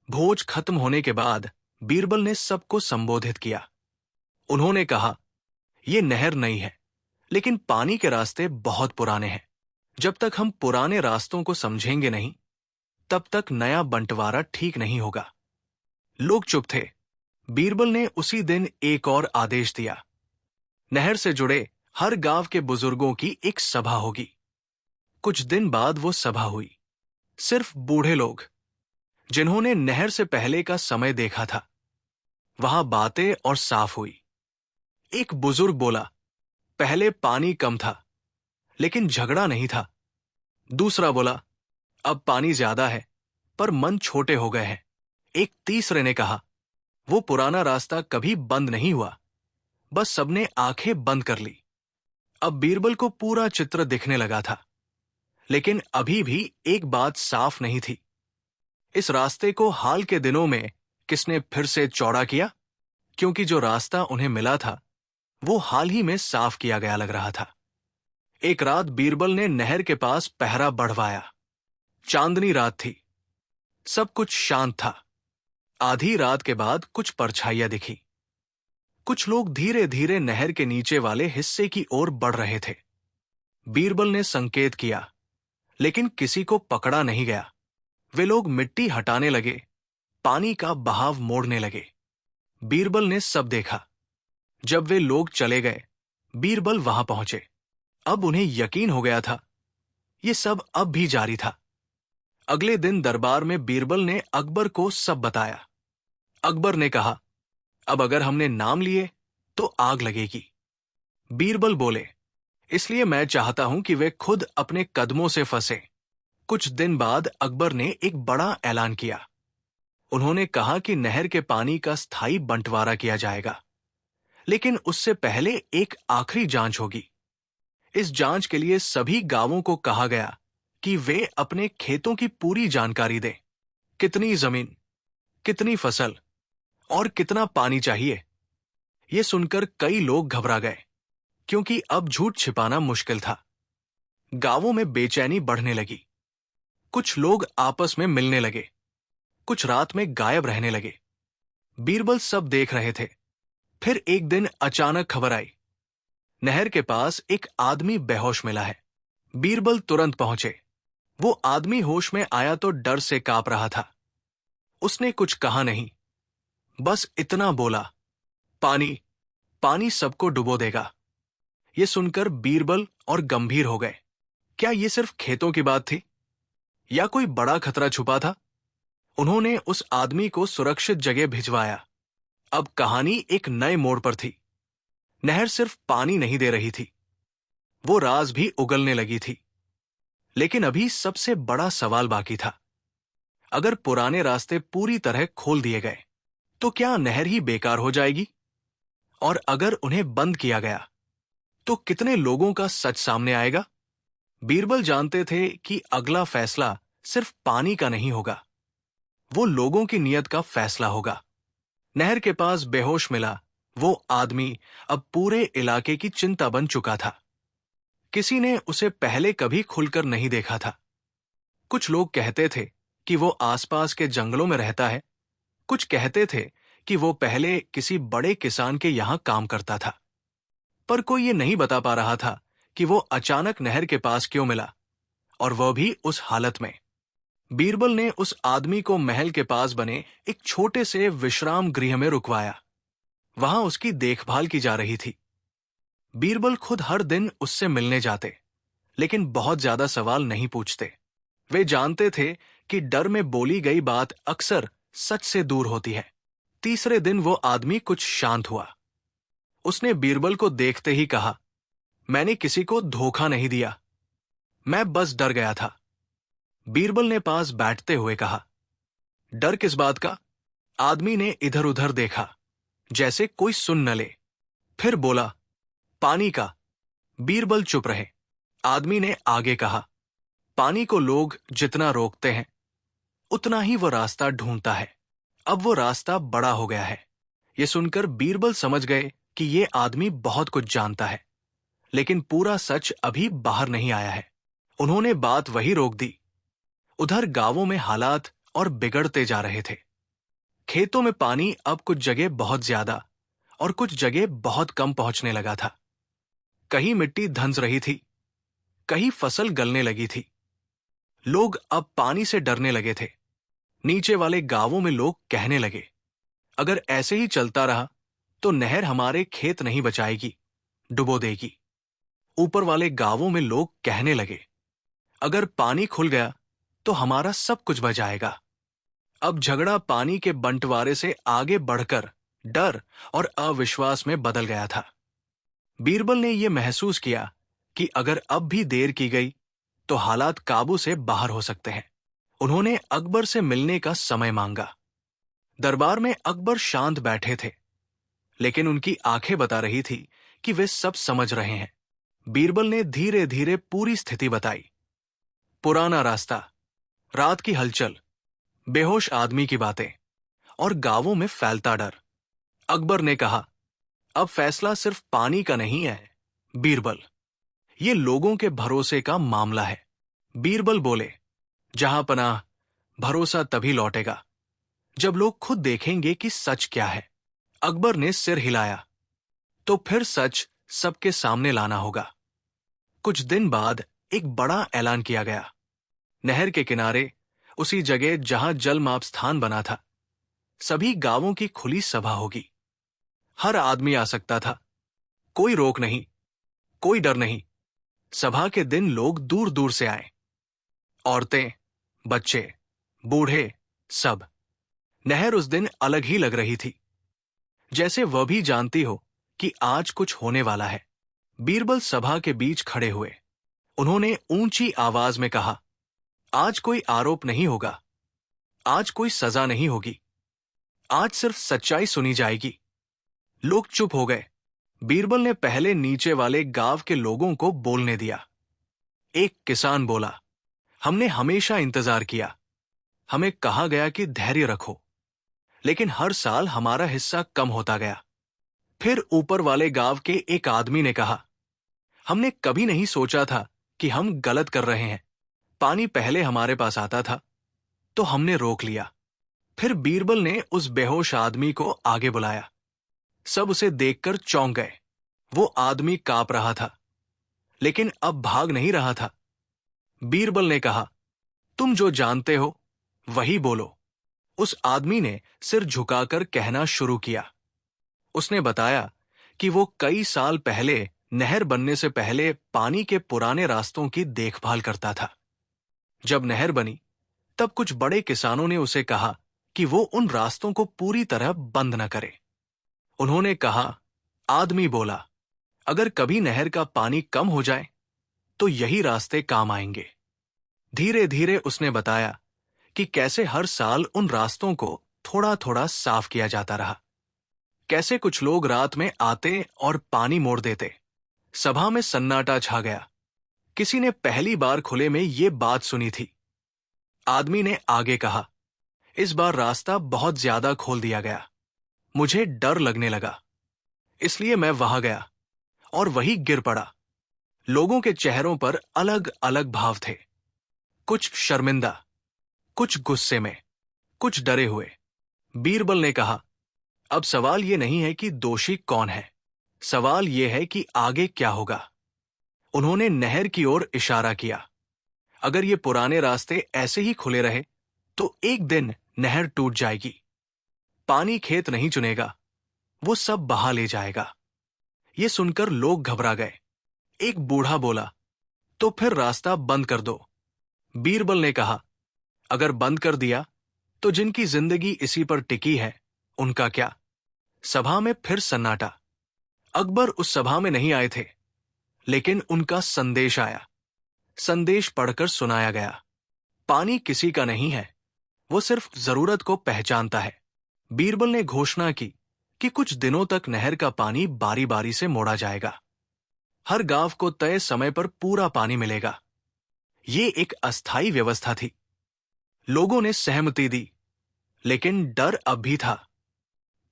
भोज खत्म होने के बाद बीरबल ने सबको संबोधित किया। उन्होंने कहा, यह नहर नहीं है, लेकिन पानी के रास्ते बहुत पुराने हैं। जब तक हम पुराने रास्तों को समझेंगे नहीं, तब तक नया बंटवारा ठीक नहीं होगा। लोग चुप थे। बीरबल ने उसी दिन एक और आदेश दिया। नहर से जुड़े हर गांव के बुजुर्गों की एक सभा होगी। कुछ दिन बाद वो सभा हुई। सिर्फ बूढ़े लोग, जिन्होंने नहर से पहले का समय देखा था, वहां बातें और साफ हुई। एक बुजुर्ग बोला, पहले पानी कम था, लेकिन झगड़ा नहीं था। दूसरा बोला, अब पानी ज्यादा है, पर मन छोटे हो गए हैं। एक तीसरे ने कहा, वो पुराना रास्ता कभी बंद नहीं हुआ, बस सबने आंखें बंद कर ली। अब बीरबल को पूरा चित्र दिखने लगा था, लेकिन अभी भी एक बात साफ नहीं थी। इस रास्ते को हाल के दिनों में किसने फिर से चौड़ा किया? क्योंकि जो रास्ता उन्हें मिला था, वो हाल ही में साफ किया गया लग रहा था। एक रात बीरबल ने नहर के पास पहरा बढ़वाया। चांदनी रात थी, सब कुछ शांत था। आधी रात के बाद कुछ परछाइयां दिखी। कुछ लोग धीरे धीरे नहर के नीचे वाले हिस्से की ओर बढ़ रहे थे। बीरबल ने संकेत किया, लेकिन किसी को पकड़ा नहीं गया। वे लोग मिट्टी हटाने लगे, पानी का बहाव मोड़ने लगे। बीरबल ने सब देखा। जब वे लोग चले गए, बीरबल वहां पहुंचे। अब उन्हें यकीन हो गया था, ये सब अब भी जारी था। अगले दिन दरबार में बीरबल ने अकबर को सब बताया। अकबर ने कहा, अब अगर हमने नाम लिए तो आग लगेगी। बीरबल बोले, इसलिए मैं चाहता हूं कि वे खुद अपने कदमों से फंसे। कुछ दिन बाद अकबर ने एक बड़ा ऐलान किया। उन्होंने कहा कि नहर के पानी का स्थायी बंटवारा किया जाएगा, लेकिन उससे पहले एक आखिरी जांच होगी। इस जांच के लिए सभी गांवों को कहा गया कि वे अपने खेतों की पूरी जानकारी दें। कितनी जमीन, कितनी फसल और कितना पानी चाहिए। ये सुनकर कई लोग घबरा गए, क्योंकि अब झूठ छिपाना मुश्किल था। गांवों में बेचैनी बढ़ने लगी। कुछ लोग आपस में मिलने लगे, कुछ रात में गायब रहने लगे। बीरबल सब देख रहे थे। फिर एक दिन अचानक खबर आई, नहर के पास एक आदमी बेहोश मिला है। बीरबल तुरंत पहुंचे। वो आदमी होश में आया तो डर से कांप रहा था। उसने कुछ कहा नहीं, बस इतना बोला, पानी, पानी सबको डुबो देगा। ये सुनकर बीरबल और गंभीर हो गए। क्या ये सिर्फ खेतों की बात थी, या कोई बड़ा खतरा छुपा था? उन्होंने उस आदमी को सुरक्षित जगह भिजवाया। अब कहानी एक नए मोड़ पर थी। नहर सिर्फ पानी नहीं दे रही थी, वो राज भी उगलने लगी थी। लेकिन अभी सबसे बड़ा सवाल बाकी था। अगर पुराने रास्ते पूरी तरह खोल दिए गए, तो क्या नहर ही बेकार हो जाएगी? और अगर उन्हें बंद किया गया, तो कितने लोगों का सच सामने आएगा? बीरबल जानते थे कि अगला फैसला सिर्फ पानी का नहीं होगा, वो लोगों की नीयत का फैसला होगा। नहर के पास बेहोश मिला वो आदमी अब पूरे इलाके की चिंता बन चुका था। किसी ने उसे पहले कभी खुलकर नहीं देखा था। कुछ लोग कहते थे कि वो आसपास के जंगलों में रहता है। कुछ कहते थे कि वो पहले किसी बड़े किसान के यहां काम करता था। पर कोई ये नहीं बता पा रहा था कि वो अचानक नहर के पास क्यों मिला, और वह भी उस हालत में। बीरबल ने उस आदमी को महल के पास बने एक छोटे से विश्राम गृह में रुकवाया। वहां उसकी देखभाल की जा रही थी। बीरबल खुद हर दिन उससे मिलने जाते, लेकिन बहुत ज्यादा सवाल नहीं पूछते। वे जानते थे कि डर में बोली गई बात अक्सर सच से दूर होती है। तीसरे दिन वो आदमी कुछ शांत हुआ। उसने बीरबल को देखते ही कहा, मैंने किसी को धोखा नहीं दिया, मैं बस डर गया था। बीरबल ने पास बैठते हुए कहा, डर किस बात का? आदमी ने इधर उधर देखा, जैसे कोई सुन न ले। फिर बोला, पानी का। बीरबल चुप रहे। आदमी ने आगे कहा, पानी को लोग जितना रोकते हैं, उतना ही वो रास्ता ढूंढता है। अब वो रास्ता बड़ा हो गया है। ये सुनकर बीरबल समझ गए कि ये आदमी बहुत कुछ जानता है, लेकिन पूरा सच अभी बाहर नहीं आया है। उन्होंने बात वही रोक दी। उधर गांवों में हालात और बिगड़ते जा रहे थे। खेतों में पानी अब कुछ जगह बहुत ज्यादा और कुछ जगह बहुत कम पहुंचने लगा था। कहीं मिट्टी धंस रही थी, कहीं फसल गलने लगी थी। लोग अब पानी से डरने लगे थे। नीचे वाले गांवों में लोग कहने लगे, अगर ऐसे ही चलता रहा तो नहर हमारे खेत नहीं बचाएगी, डुबो देगी। ऊपर वाले गांवों में लोग कहने लगे, अगर पानी खुल गया तो हमारा सब कुछ बच जाएगा। अब झगड़ा पानी के बंटवारे से आगे बढ़कर डर और अविश्वास में बदल गया था। बीरबल ने यह महसूस किया कि अगर अब भी देर की गई तो हालात काबू से बाहर हो सकते हैं। उन्होंने अकबर से मिलने का समय मांगा। दरबार में अकबर शांत बैठे थे, लेकिन उनकी आंखें बता रही थी कि वे सब समझ रहे हैं। बीरबल ने धीरे धीरे पूरी स्थिति बताई। पुराना रास्ता, रात की हलचल, बेहोश आदमी की बातें और गांवों में फैलता डर। अकबर ने कहा, अब फैसला सिर्फ पानी का नहीं है बीरबल, ये लोगों के भरोसे का मामला है। बीरबल बोले, जहां पनाह, भरोसा तभी लौटेगा जब लोग खुद देखेंगे कि सच क्या है। अकबर ने सिर हिलाया, तो फिर सच सबके सामने लाना होगा। कुछ दिन बाद एक बड़ा ऐलान किया गया। नहर के किनारे, उसी जगह जहां जलमाप स्थान बना था, सभी गांवों की खुली सभा होगी। हर आदमी आ सकता था, कोई रोक नहीं, कोई डर नहीं। सभा के दिन लोग दूर दूर से आए, औरतें, बच्चे, बूढ़े, सब। नहर उस दिन अलग ही लग रही थी, जैसे वह भी जानती हो कि आज कुछ होने वाला है। बीरबल सभा के बीच खड़े हुए। उन्होंने ऊंची आवाज में कहा, आज कोई आरोप नहीं होगा, आज कोई सजा नहीं होगी, आज सिर्फ सच्चाई सुनी जाएगी। लोग चुप हो गए। बीरबल ने पहले नीचे वाले गांव के लोगों को बोलने दिया। एक किसान बोला, हमने हमेशा इंतजार किया, हमें कहा गया कि धैर्य रखो, लेकिन हर साल हमारा हिस्सा कम होता गया। फिर ऊपर वाले गांव के एक आदमी ने कहा, हमने कभी नहीं सोचा था कि हम गलत कर रहे हैं। पानी पहले हमारे पास आता था तो हमने रोक लिया। फिर बीरबल ने उस बेहोश आदमी को आगे बुलाया। सब उसे देखकर चौंक गए। वो आदमी कांप रहा था, लेकिन अब भाग नहीं रहा था। बीरबल ने कहा, तुम जो जानते हो वही बोलो। उस आदमी ने सिर झुकाकर कहना शुरू किया। उसने बताया कि वो कई साल पहले नहर बनने से पहले पानी के पुराने रास्तों की देखभाल करता था। जब नहर बनी तब कुछ बड़े किसानों ने उसे कहा कि वो उन रास्तों को पूरी तरह बंद न करे। उन्होंने कहा, आदमी बोला, अगर कभी नहर का पानी कम हो जाए तो यही रास्ते काम आएंगे। धीरे धीरे उसने बताया कि कैसे हर साल उन रास्तों को थोड़ा थोड़ा साफ किया जाता रहा, कैसे कुछ लोग रात में आते और पानी मोड़ देते। सभा में सन्नाटा छा गया। किसी ने पहली बार खुले में ये बात सुनी थी। आदमी ने आगे कहा, इस बार रास्ता बहुत ज्यादा खोल दिया गया। मुझे डर लगने लगा, इसलिए मैं वहां गया और वही गिर पड़ा। लोगों के चेहरों पर अलग अलग भाव थे, कुछ शर्मिंदा, कुछ गुस्से में, कुछ डरे हुए। बीरबल ने कहा, अब सवाल ये नहीं है कि दोषी कौन है, सवाल ये है कि आगे क्या होगा। उन्होंने नहर की ओर इशारा किया। अगर ये पुराने रास्ते ऐसे ही खुले रहे तो एक दिन नहर टूट जाएगी। पानी खेत नहीं चुनेगा, वो सब बहा ले जाएगा। ये सुनकर लोग घबरा गए। एक बूढ़ा बोला, तो फिर रास्ता बंद कर दो। बीरबल ने कहा, अगर बंद कर दिया तो जिनकी जिंदगी इसी पर टिकी है उनका क्या। सभा में फिर सन्नाटा। अकबर उस सभा में नहीं आए थे, लेकिन उनका संदेश आया। संदेश पढ़कर सुनाया गया। पानी किसी का नहीं है, वो सिर्फ जरूरत को पहचानता है। बीरबल ने घोषणा की कि कुछ दिनों तक नहर का पानी बारी बारी से मोड़ा जाएगा। हर गांव को तय समय पर पूरा पानी मिलेगा। ये एक अस्थायी व्यवस्था थी। लोगों ने सहमति दी, लेकिन डर अब भी था।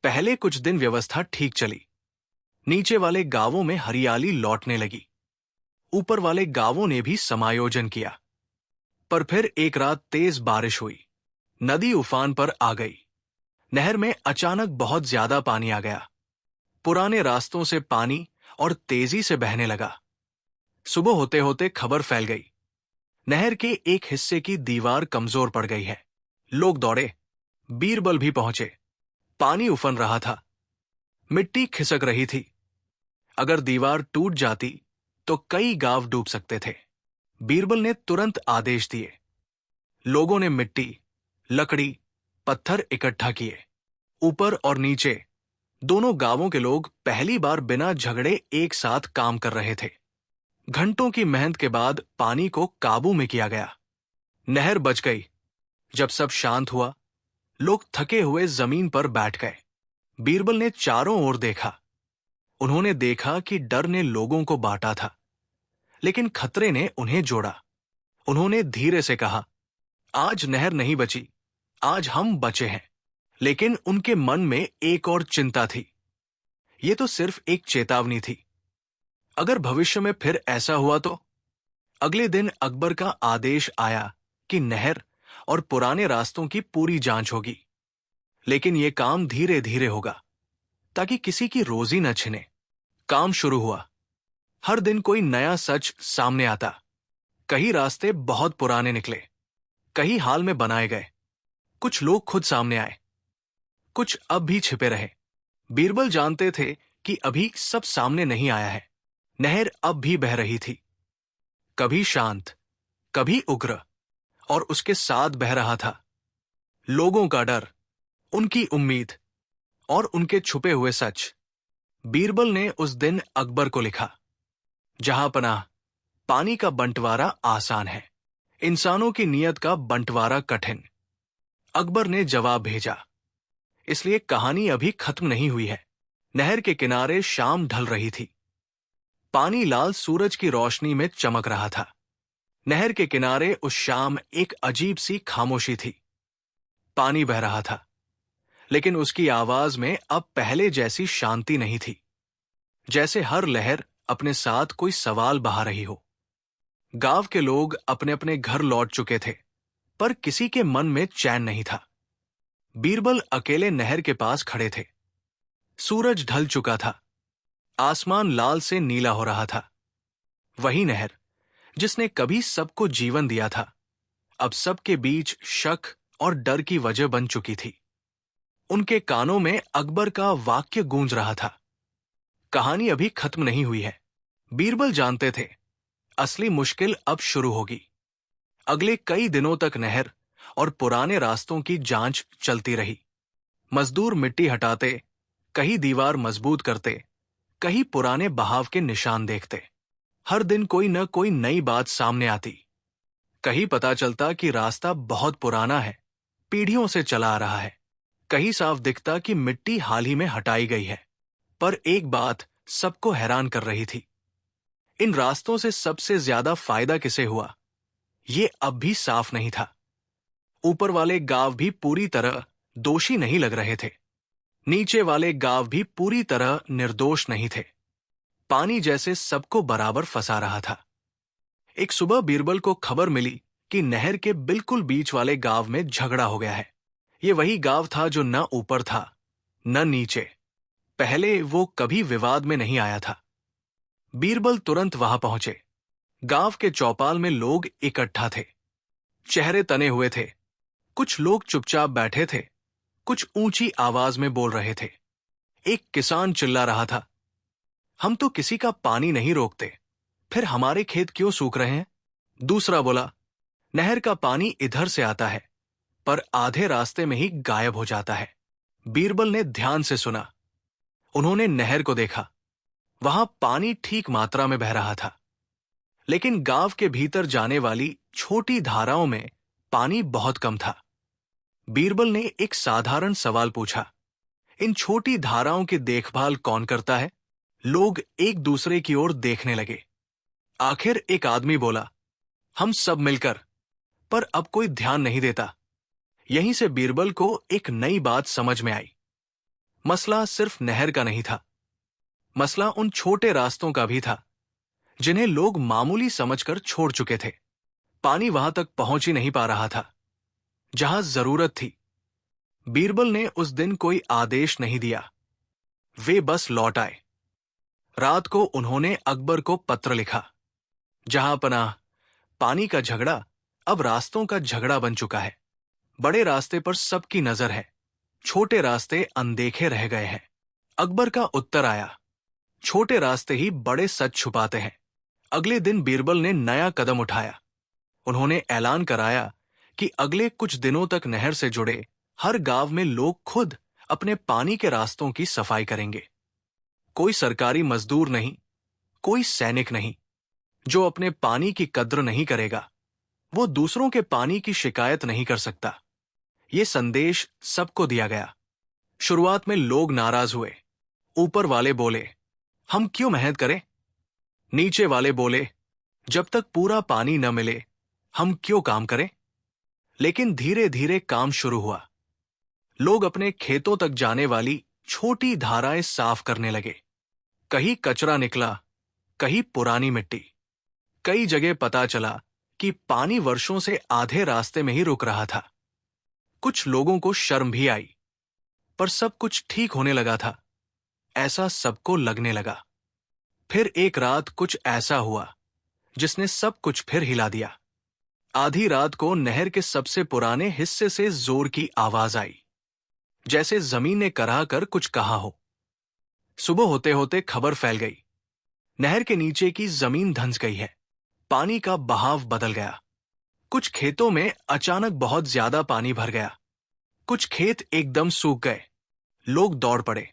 पहले कुछ दिन व्यवस्था ठीक चली। नीचे वाले गांवों में हरियाली लौटने लगी। ऊपर वाले गांवों ने भी समायोजन किया। पर फिर एक रात तेज बारिश हुई। नदी उफान पर आ गई। नहर में अचानक बहुत ज्यादा पानी आ गया। पुराने रास्तों से पानी और तेजी से बहने लगा। सुबह होते होते खबर फैल गई, नहर के एक हिस्से की दीवार कमजोर पड़ गई है। लोग दौड़े, बीरबल भी पहुंचे। पानी उफन रहा था, मिट्टी खिसक रही थी। अगर दीवार टूट जाती तो कई गांव डूब सकते थे। बीरबल ने तुरंत आदेश दिए। लोगों ने मिट्टी, लकड़ी, पत्थर इकट्ठा किए। ऊपर और नीचे दोनों गांवों के लोग पहली बार बिना झगड़े एक साथ काम कर रहे थे। घंटों की मेहनत के बाद पानी को काबू में किया गया। नहर बच गई। जब सब शांत हुआ, लोग थके हुए जमीन पर बैठ गए। बीरबल ने चारों ओर देखा। उन्होंने देखा कि डर ने लोगों को बांटा था, लेकिन खतरे ने उन्हें जोड़ा। उन्होंने धीरे से कहा, आज नहर नहीं बची, आज हम बचे हैं। लेकिन उनके मन में एक और चिंता थी। ये तो सिर्फ एक चेतावनी थी। अगर भविष्य में फिर ऐसा हुआ तो? अगले दिन अकबर का आदेश आया कि नहर और पुराने रास्तों की पूरी जांच होगी। लेकिन यह काम धीरे धीरे होगा, ताकि किसी की रोजी न छिने। काम शुरू हुआ। हर दिन कोई नया सच सामने आता। कई रास्ते बहुत पुराने निकले, कई हाल में बनाए गए। कुछ लोग खुद सामने आए, कुछ अब भी छिपे रहे। बीरबल जानते थे कि अभी सब सामने नहीं आया है। नहर अब भी बह रही थी, कभी शांत, कभी उग्र, और उसके साथ बह रहा था लोगों का डर, उनकी उम्मीद और उनके छुपे हुए सच। बीरबल ने उस दिन अकबर को लिखा, जहां पनाह, पानी का बंटवारा आसान है, इंसानों की नीयत का बंटवारा कठिन। अकबर ने जवाब भेजा, इसलिए कहानी अभी खत्म नहीं हुई है। नहर के किनारे शाम ढल रही थी। पानी लाल सूरज की रोशनी में चमक रहा था। नहर के किनारे उस शाम एक अजीब सी खामोशी थी। पानी बह रहा था, लेकिन उसकी आवाज में अब पहले जैसी शांति नहीं थी। जैसे हर लहर अपने साथ कोई सवाल बहा रही हो। गांव के लोग अपने अपने घर लौट चुके थे, पर किसी के मन में चैन नहीं था। बीरबल अकेले नहर के पास खड़े थे। सूरज ढल चुका था, आसमान लाल से नीला हो रहा था। वही नहर जिसने कभी सबको जीवन दिया था, अब सबके बीच शक और डर की वजह बन चुकी थी। उनके कानों में अकबर का वाक्य गूंज रहा था, कहानी अभी खत्म नहीं हुई है। बीरबल जानते थे, असली मुश्किल अब शुरू होगी। अगले कई दिनों तक नहर और पुराने रास्तों की जांच चलती रही। मजदूर मिट्टी हटाते, कहीं दीवार मजबूत करते, कहीं पुराने बहाव के निशान देखते। हर दिन कोई न कोई नई बात सामने आती। कहीं पता चलता कि रास्ता बहुत पुराना है, पीढ़ियों से चला आ रहा है। कहीं साफ दिखता कि मिट्टी हाल ही में हटाई गई है। पर एक बात सबको हैरान कर रही थी, इन रास्तों से सबसे ज्यादा फायदा किसे हुआ, ये अब भी साफ नहीं था। ऊपर वाले गांव भी पूरी तरह दोषी नहीं लग रहे थे, नीचे वाले गांव भी पूरी तरह निर्दोष नहीं थे। पानी जैसे सबको बराबर फंसा रहा था। एक सुबह बीरबल को खबर मिली कि नहर के बिल्कुल बीच वाले गांव में झगड़ा हो गया है। ये वही गांव था जो न ऊपर था न नीचे। पहले वो कभी विवाद में नहीं आया था। बीरबल तुरंत वहां पहुंचे। गांव के चौपाल में लोग इकट्ठा थे। चेहरे तने हुए थे। कुछ लोग चुपचाप बैठे थे, कुछ ऊंची आवाज में बोल रहे थे। एक किसान चिल्ला रहा था, हम तो किसी का पानी नहीं रोकते, फिर हमारे खेत क्यों सूख रहे हैं? दूसरा बोला, नहर का पानी इधर से आता है, पर आधे रास्ते में ही गायब हो जाता है। बीरबल ने ध्यान से सुना। उन्होंने नहर को देखा। वहां पानी ठीक मात्रा में बह रहा था, लेकिन गांव के भीतर जाने वाली छोटी धाराओं में पानी बहुत कम था। बीरबल ने एक साधारण सवाल पूछा, इन छोटी धाराओं की देखभाल कौन करता है? लोग एक दूसरे की ओर देखने लगे। आखिर एक आदमी बोला, हम सब मिलकर। पर अब कोई ध्यान नहीं देता। यहीं से बीरबल को एक नई बात समझ में आई। मसला सिर्फ नहर का नहीं था, मसला उन छोटे रास्तों का भी था जिन्हें लोग मामूली समझकर छोड़ चुके थे। पानी वहां तक पहुंच ही नहीं पा रहा था जहां जरूरत थी। बीरबल ने उस दिन कोई आदेश नहीं दिया, वे बस लौट आए। रात को उन्होंने अकबर को पत्र लिखा, जहां पनाह, पानी का झगड़ा अब रास्तों का झगड़ा बन चुका है। बड़े रास्ते पर सबकी नजर है, छोटे रास्ते अनदेखे रह गए हैं। अकबर का उत्तर आया, छोटे रास्ते ही बड़े सच छुपाते हैं। अगले दिन बीरबल ने नया कदम उठाया। उन्होंने ऐलान कराया कि अगले कुछ दिनों तक नहर से जुड़े हर गांव में लोग खुद अपने पानी के रास्तों की सफाई करेंगे। कोई सरकारी मजदूर नहीं, कोई सैनिक नहीं। जो अपने पानी की कद्र नहीं करेगा, वो दूसरों के पानी की शिकायत नहीं कर सकता। ये संदेश सबको दिया गया। शुरुआत में लोग नाराज हुए। ऊपर वाले बोले, हम क्यों मेहनत करें? नीचे वाले बोले, जब तक पूरा पानी न मिले हम क्यों काम करें? लेकिन धीरे धीरे काम शुरू हुआ। लोग अपने खेतों तक जाने वाली छोटी धाराएं साफ करने लगे। कहीं कचरा निकला, कहीं पुरानी मिट्टी। कई जगह पता चला कि पानी वर्षों से आधे रास्ते में ही रुक रहा था। कुछ लोगों को शर्म भी आई, पर सब कुछ ठीक होने लगा था, ऐसा सबको लगने लगा। फिर एक रात कुछ ऐसा हुआ जिसने सब कुछ फिर हिला दिया। आधी रात को नहर के सबसे पुराने हिस्से से जोर की आवाज आई, जैसे जमीन ने कराह कर कुछ कहा हो। सुबह होते होते खबर फैल गई, नहर के नीचे की जमीन धंस गई है। पानी का बहाव बदल गया। कुछ खेतों में अचानक बहुत ज्यादा पानी भर गया। कुछ खेत एकदम सूख गए। लोग दौड़ पड़े।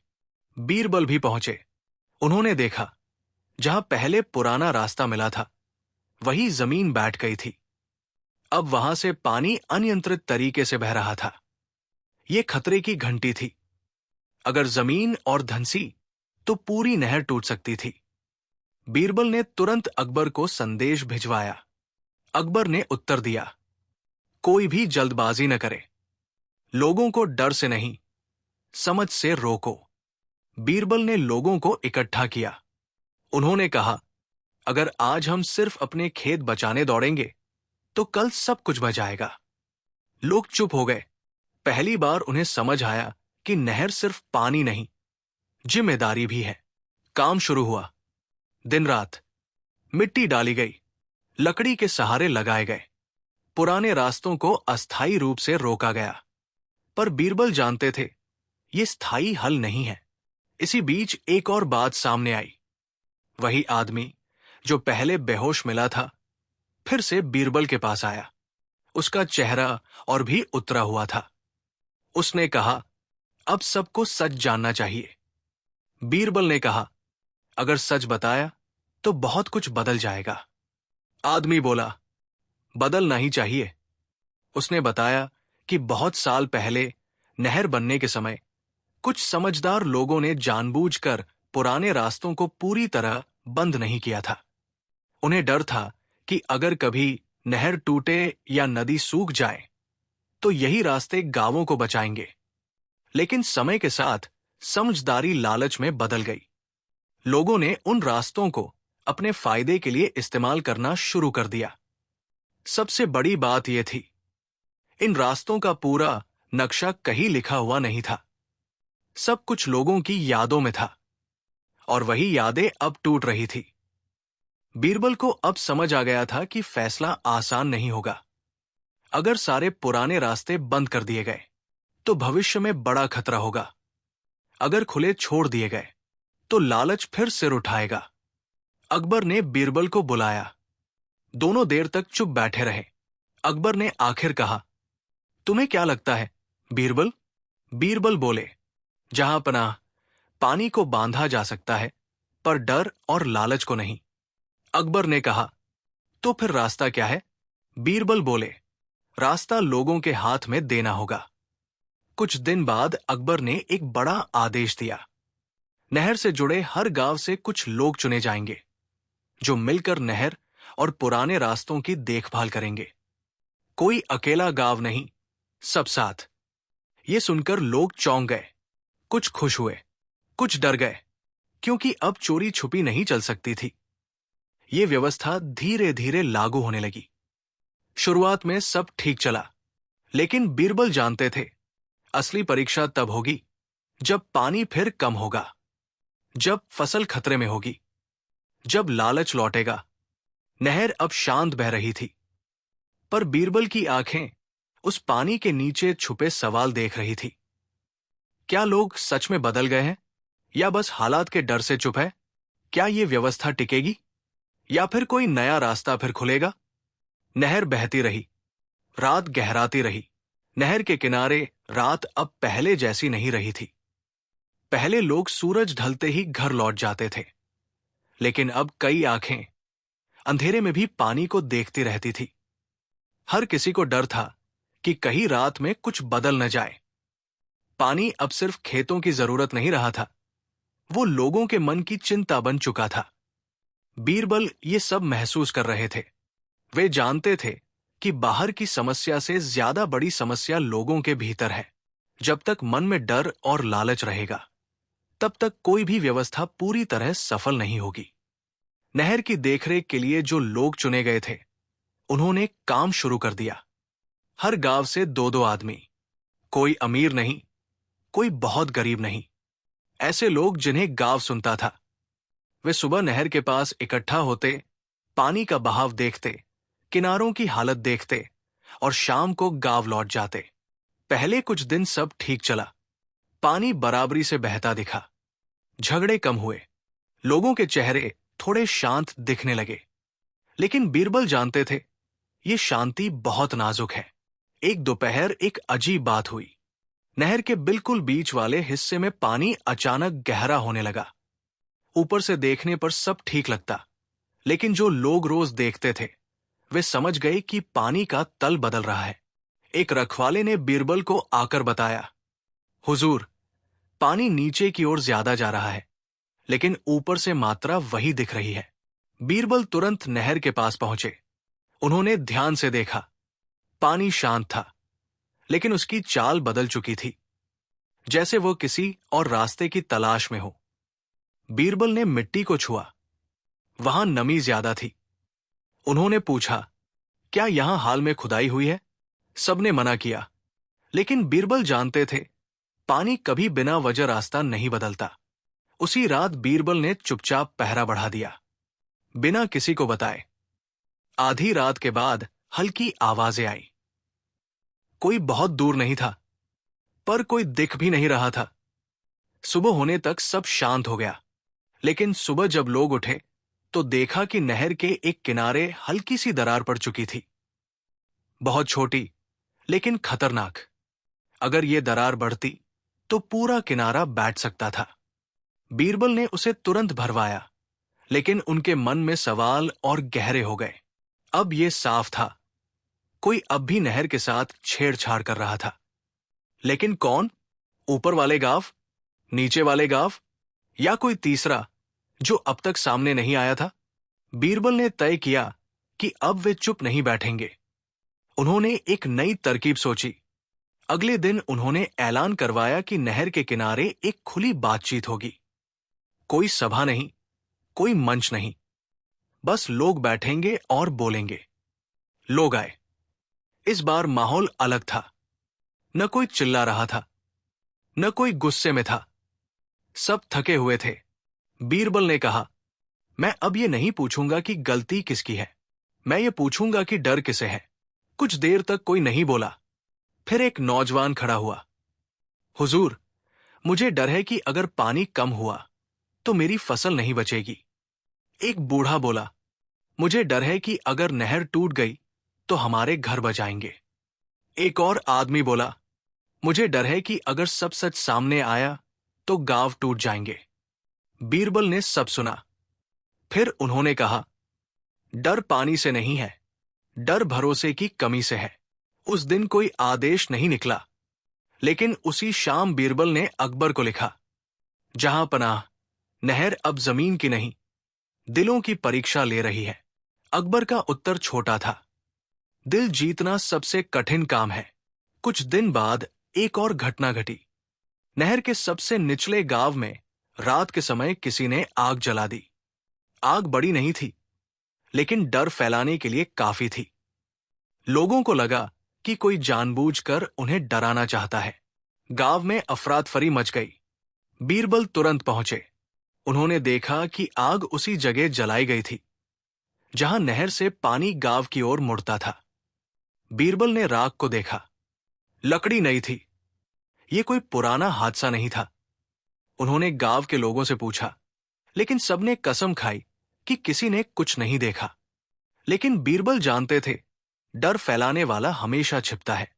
बीरबल भी पहुंचे। उन्होंने देखा, जहां पहले पुराना रास्ता मिला था, वही जमीन बैठ गई थी। अब वहां से पानी अनियंत्रित तरीके से बह रहा था। ये खतरे की घंटी थी। अगर जमीन और धंसी तो पूरी नहर टूट सकती थी। बीरबल ने तुरंत अकबर को संदेश भिजवाया। अकबर ने उत्तर दिया, कोई भी जल्दबाजी न करे। लोगों को डर से नहीं, समझ से रोको। बीरबल ने लोगों को इकट्ठा किया। उन्होंने कहा, अगर आज हम सिर्फ अपने खेत बचाने दौड़ेंगे तो कल सब कुछ बच जाएगा। लोग चुप हो गए। पहली बार उन्हें समझ आया कि नहर सिर्फ पानी नहीं, जिम्मेदारी भी है। काम शुरू हुआ। दिन रात मिट्टी डाली गई, लकड़ी के सहारे लगाए गए। पुराने रास्तों को अस्थायी रूप से रोका गया। पर बीरबल जानते थे, ये स्थायी हल नहीं है। इसी बीच एक और बात सामने आई। वही आदमी जो पहले बेहोश मिला था, फिर से बीरबल के पास आया। उसका चेहरा और भी उतरा हुआ था। उसने कहा, अब सबको सच जानना चाहिए। बीरबल ने कहा, अगर सच बताया तो बहुत कुछ बदल जाएगा। आदमी बोला, बदलना ही चाहिए। उसने बताया कि बहुत साल पहले नहर बनने के समय कुछ समझदार लोगों ने जानबूझकर पुराने रास्तों को पूरी तरह बंद नहीं किया था। उन्हें डर था कि अगर कभी नहर टूटे या नदी सूख जाए तो यही रास्ते गांवों को बचाएंगे। लेकिन समय के साथ समझदारी लालच में बदल गई। लोगों ने उन रास्तों को अपने फायदे के लिए इस्तेमाल करना शुरू कर दिया। सबसे बड़ी बात यह थी, इन रास्तों का पूरा नक्शा कहीं लिखा हुआ नहीं था। सब कुछ लोगों की यादों में था, और वही यादें अब टूट रही थी। बीरबल को अब समझ आ गया था कि फैसला आसान नहीं होगा। अगर सारे पुराने रास्ते बंद कर दिए गए तो भविष्य में बड़ा खतरा होगा। अगर खुले छोड़ दिए गए तो लालच फिर सिर उठाएगा। अकबर ने बीरबल को बुलाया। दोनों देर तक चुप बैठे रहे। अकबर ने आखिर कहा, तुम्हें क्या लगता है बीरबल? बीरबल बोले, जहां पनाह, पानी को बांधा जा सकता है, पर डर और लालच को नहीं। अकबर ने कहा, तो फिर रास्ता क्या है? बीरबल बोले, रास्ता लोगों के हाथ में देना होगा। कुछ दिन बाद अकबर ने एक बड़ा आदेश दिया। नहर से जुड़े हर गांव से कुछ लोग चुने जाएंगे, जो मिलकर नहर और पुराने रास्तों की देखभाल करेंगे। कोई अकेला गांव नहीं, सब साथ। ये सुनकर लोग चौंक गए। कुछ खुश हुए, कुछ डर गए, क्योंकि अब चोरी छुपी नहीं चल सकती थी। ये व्यवस्था धीरे धीरे लागू होने लगी। शुरुआत में सब ठीक चला, लेकिन बीरबल जानते थे, असली परीक्षा तब होगी जब पानी फिर कम होगा। जब फसल खतरे में होगी, जब लालच लौटेगा। नहर अब शांत बह रही थी, पर बीरबल की आंखें उस पानी के नीचे छुपे सवाल देख रही थी। क्या लोग सच में बदल गए हैं, या बस हालात के डर से चुप है? क्या ये व्यवस्था टिकेगी, या फिर कोई नया रास्ता फिर खुलेगा? नहर बहती रही, रात गहराती रही। नहर के किनारे रात अब पहले जैसी नहीं रही थी। पहले लोग सूरज ढलते ही घर लौट जाते थे, लेकिन अब कई आंखें अंधेरे में भी पानी को देखती रहती थी। हर किसी को डर था कि कहीं रात में कुछ बदल न जाए। पानी अब सिर्फ खेतों की जरूरत नहीं रहा था, वो लोगों के मन की चिंता बन चुका था। बीरबल ये सब महसूस कर रहे थे। वे जानते थे कि बाहर की समस्या से ज्यादा बड़ी समस्या लोगों के भीतर है। जब तक मन में डर और लालच रहेगा, तब तक कोई भी व्यवस्था पूरी तरह सफल नहीं होगी। नहर की देखरेख के लिए जो लोग चुने गए थे, उन्होंने काम शुरू कर दिया। हर गांव से 2-2 आदमी, कोई अमीर नहीं, कोई बहुत गरीब नहीं, ऐसे लोग जिन्हें गांव सुनता था। वे सुबह नहर के पास इकट्ठा होते, पानी का बहाव देखते, किनारों की हालत देखते और शाम को गांव लौट जाते। पहले कुछ दिन सब ठीक चला, पानी बराबरी से बहता दिखा, झगड़े कम हुए, लोगों के चेहरे थोड़े शांत दिखने लगे। लेकिन बीरबल जानते थे, ये शांति बहुत नाजुक है। एक दोपहर एक अजीब बात हुई। नहर के बिल्कुल बीच वाले हिस्से में पानी अचानक गहरा होने लगा। ऊपर से देखने पर सब ठीक लगता, लेकिन जो लोग रोज देखते थे, वे समझ गए कि पानी का तल बदल रहा है। एक रखवाले ने बीरबल को आकर बताया, हुजूर, पानी नीचे की ओर ज्यादा जा रहा है, लेकिन ऊपर से मात्रा वही दिख रही है। बीरबल तुरंत नहर के पास पहुंचे। उन्होंने ध्यान से देखा। पानी शांत था, लेकिन उसकी चाल बदल चुकी थी, जैसे वो किसी और रास्ते की तलाश में हो। बीरबल ने मिट्टी को छुआ, वहां नमी ज्यादा थी। उन्होंने पूछा, क्या यहां हाल में खुदाई हुई है? सबने मना किया, लेकिन बीरबल जानते थे, पानी कभी बिना वजह रास्ता नहीं बदलता। उसी रात बीरबल ने चुपचाप पहरा बढ़ा दिया, बिना किसी को बताए। आधी रात के बाद हल्की आवाजें आई। कोई बहुत दूर नहीं था, पर कोई दिख भी नहीं रहा था। सुबह होने तक सब शांत हो गया, लेकिन सुबह जब लोग उठे तो देखा कि नहर के एक किनारे हल्की सी दरार पड़ चुकी थी। बहुत छोटी, लेकिन खतरनाक। अगर ये दरार बढ़ती तो पूरा किनारा बैठ सकता था। बीरबल ने उसे तुरंत भरवाया, लेकिन उनके मन में सवाल और गहरे हो गए। अब ये साफ था, कोई अब भी नहर के साथ छेड़छाड़ कर रहा था। लेकिन कौन? ऊपर वाले गांव, नीचे वाले गांव, या कोई तीसरा जो अब तक सामने नहीं आया था? बीरबल ने तय किया कि अब वे चुप नहीं बैठेंगे। उन्होंने एक नई तरकीब सोची। अगले दिन उन्होंने ऐलान करवाया कि नहर के किनारे एक खुली बातचीत होगी। कोई सभा नहीं, कोई मंच नहीं, बस लोग बैठेंगे और बोलेंगे। लोग आए। इस बार माहौल अलग था। न कोई चिल्ला रहा था, न कोई गुस्से में था। सब थके हुए थे। बीरबल ने कहा, मैं अब ये नहीं पूछूंगा कि गलती किसकी है, मैं ये पूछूंगा कि डर किसे है। कुछ देर तक कोई नहीं बोला। फिर एक नौजवान खड़ा हुआ। हुजूर, मुझे डर है कि अगर पानी कम हुआ तो मेरी फसल नहीं बचेगी। एक बूढ़ा बोला, मुझे डर है कि अगर नहर टूट गई तो हमारे घर बचाएंगे। एक और आदमी बोला, मुझे डर है कि अगर सब सच सामने आया तो गांव टूट जाएंगे। बीरबल ने सब सुना। फिर उन्होंने कहा, डर पानी से नहीं है, डर भरोसे की कमी से है। उस दिन कोई आदेश नहीं निकला, लेकिन उसी शाम बीरबल ने अकबर को लिखा, जहां पनाह, नहर अब जमीन की नहीं, दिलों की परीक्षा ले रही है। अकबर का उत्तर छोटा था, दिल जीतना सबसे कठिन काम है। कुछ दिन बाद एक और घटना घटी। नहर के सबसे निचले गांव में रात के समय किसी ने आग जला दी। आग बड़ी नहीं थी, लेकिन डर फैलाने के लिए काफी थी। लोगों को लगा कि कोई जानबूझकर उन्हें डराना चाहता है। गांव में अफरातफरी मच गई। बीरबल तुरंत पहुंचे। उन्होंने देखा कि आग उसी जगह जलाई गई थी जहां नहर से पानी गांव की ओर मुड़ता था। बीरबल ने राख को देखा। लकड़ी नहीं थी। ये कोई पुराना हादसा नहीं था। उन्होंने गांव के लोगों से पूछा, लेकिन सबने कसम खाई कि किसी ने कुछ नहीं देखा। लेकिन बीरबल जानते थे, डर फैलाने वाला हमेशा छिपता है।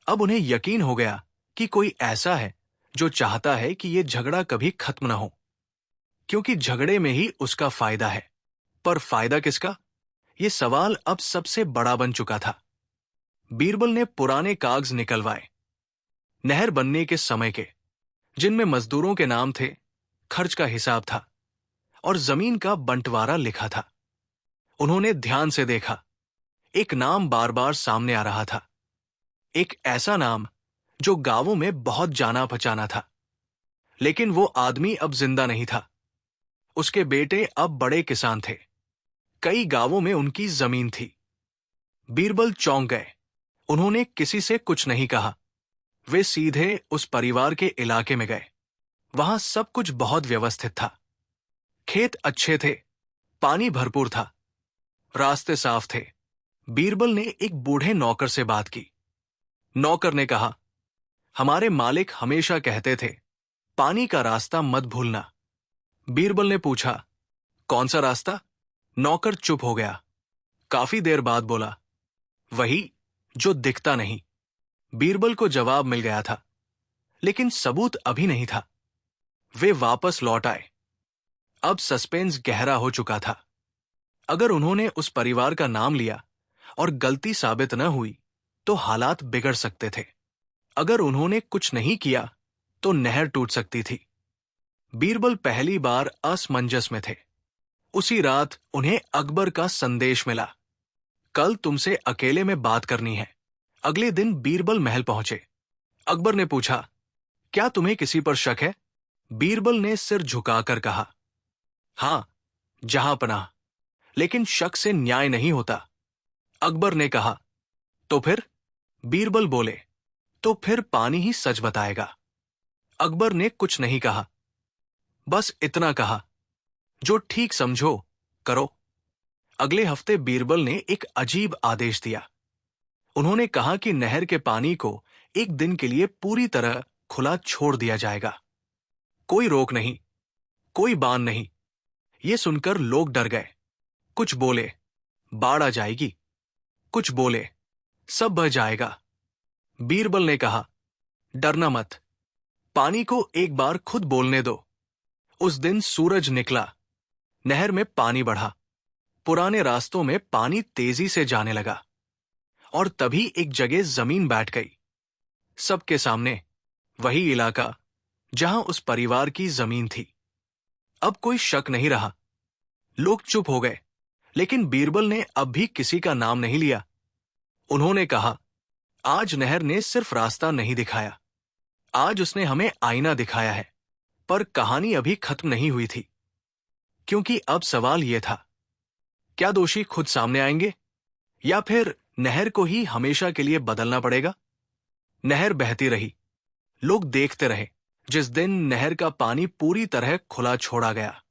अब उन्हें यकीन हो गया कि कोई ऐसा है जो चाहता है कि यह झगड़ा कभी खत्म न हो, क्योंकि झगड़े में ही उसका फायदा है। पर फायदा किसका? ये सवाल अब सबसे बड़ा बन चुका था। बीरबल ने पुराने कागज निकलवाए, नहर बनने के समय के, जिनमें मजदूरों के नाम थे, खर्च का हिसाब था और जमीन का बंटवारा लिखा था। उन्होंने ध्यान से देखा। एक नाम बार बार सामने आ रहा था। एक ऐसा नाम जो गांवों में बहुत जाना पहचाना था। लेकिन वो आदमी अब जिंदा नहीं था। उसके बेटे अब बड़े किसान थे। कई गांवों में उनकी जमीन थी। बीरबल चौंक गए। उन्होंने किसी से कुछ नहीं कहा। वे सीधे उस परिवार के इलाके में गए। वहां सब कुछ बहुत व्यवस्थित था। खेत अच्छे थे, पानी भरपूर था, रास्ते साफ थे। बीरबल ने एक बूढ़े नौकर से बात की। नौकर ने कहा, हमारे मालिक हमेशा कहते थे, पानी का रास्ता मत भूलना। बीरबल ने पूछा, कौन सा रास्ता? नौकर चुप हो गया। काफी देर बाद बोला, वही जो दिखता नहीं। बीरबल को जवाब मिल गया था, लेकिन सबूत अभी नहीं था। वे वापस लौट आए। अब सस्पेंस गहरा हो चुका था। अगर उन्होंने उस परिवार का नाम लिया और गलती साबित न हुई तो हालात बिगड़ सकते थे। अगर उन्होंने कुछ नहीं किया तो नहर टूट सकती थी। बीरबल पहली बार असमंजस में थे। उसी रात उन्हें अकबर का संदेश मिला, कल तुमसे अकेले में बात करनी है। अगले दिन बीरबल महल पहुंचे। अकबर ने पूछा, क्या तुम्हें किसी पर शक है? बीरबल ने सिर झुकाकर कहा, हां, जहां पनाह, लेकिन शक से न्याय नहीं होता। अकबर ने कहा, तो फिर? बीरबल बोले, तो फिर पानी ही सच बताएगा। अकबर ने कुछ नहीं कहा, बस इतना कहा, जो ठीक समझो करो। अगले हफ्ते बीरबल ने एक अजीब आदेश दिया। उन्होंने कहा कि नहर के पानी को एक दिन के लिए पूरी तरह खुला छोड़ दिया जाएगा। कोई रोक नहीं, कोई बांध नहीं। ये सुनकर लोग डर गए। कुछ बोले, बाढ़ आ जाएगी। कुछ बोले, सब बह जाएगा। बीरबल ने कहा, डरना मत, पानी को एक बार खुद बोलने दो। उस दिन सूरज निकला, नहर में पानी बढ़ा, पुराने रास्तों में पानी तेजी से जाने लगा और तभी एक जगह जमीन बैठ गई। सबके सामने वही इलाका जहां उस परिवार की जमीन थी। अब कोई शक नहीं रहा। लोग चुप हो गए, लेकिन बीरबल ने अब भी किसी का नाम नहीं लिया। उन्होंने कहा, आज नहर ने सिर्फ रास्ता नहीं दिखाया, आज उसने हमें आईना दिखाया है। पर कहानी अभी खत्म नहीं हुई थी, क्योंकि अब सवाल यह था, क्या दोषी खुद सामने आएंगे या फिर नहर को ही हमेशा के लिए बदलना पड़ेगा? नहर बहती रही, लोग देखते रहे। जिस दिन नहर का पानी पूरी तरह खुला छोड़ा गया,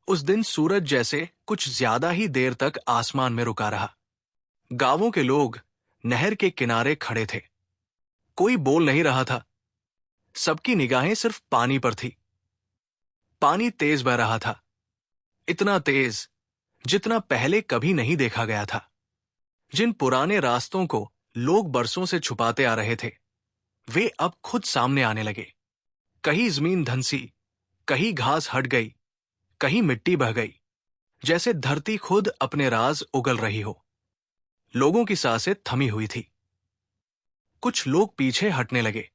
उस दिन सूरज जैसे कुछ ज्यादा ही देर तक आसमान में रुका रहा। गांवों के लोग नहर के किनारे खड़े थे। कोई बोल नहीं रहा था। सबकी निगाहें सिर्फ पानी पर थी। पानी तेज बह रहा था, इतना तेज जितना पहले कभी नहीं देखा गया था। जिन पुराने रास्तों को लोग बरसों से छुपाते आ रहे थे, वे अब खुद सामने आने लगे। कहीं जमीन धंसी, कहीं घास हट गई, कहीं मिट्टी बह गई, जैसे धरती खुद अपने राज उगल रही हो। लोगों की सांसें थमी हुई थी। कुछ लोग पीछे हटने लगे,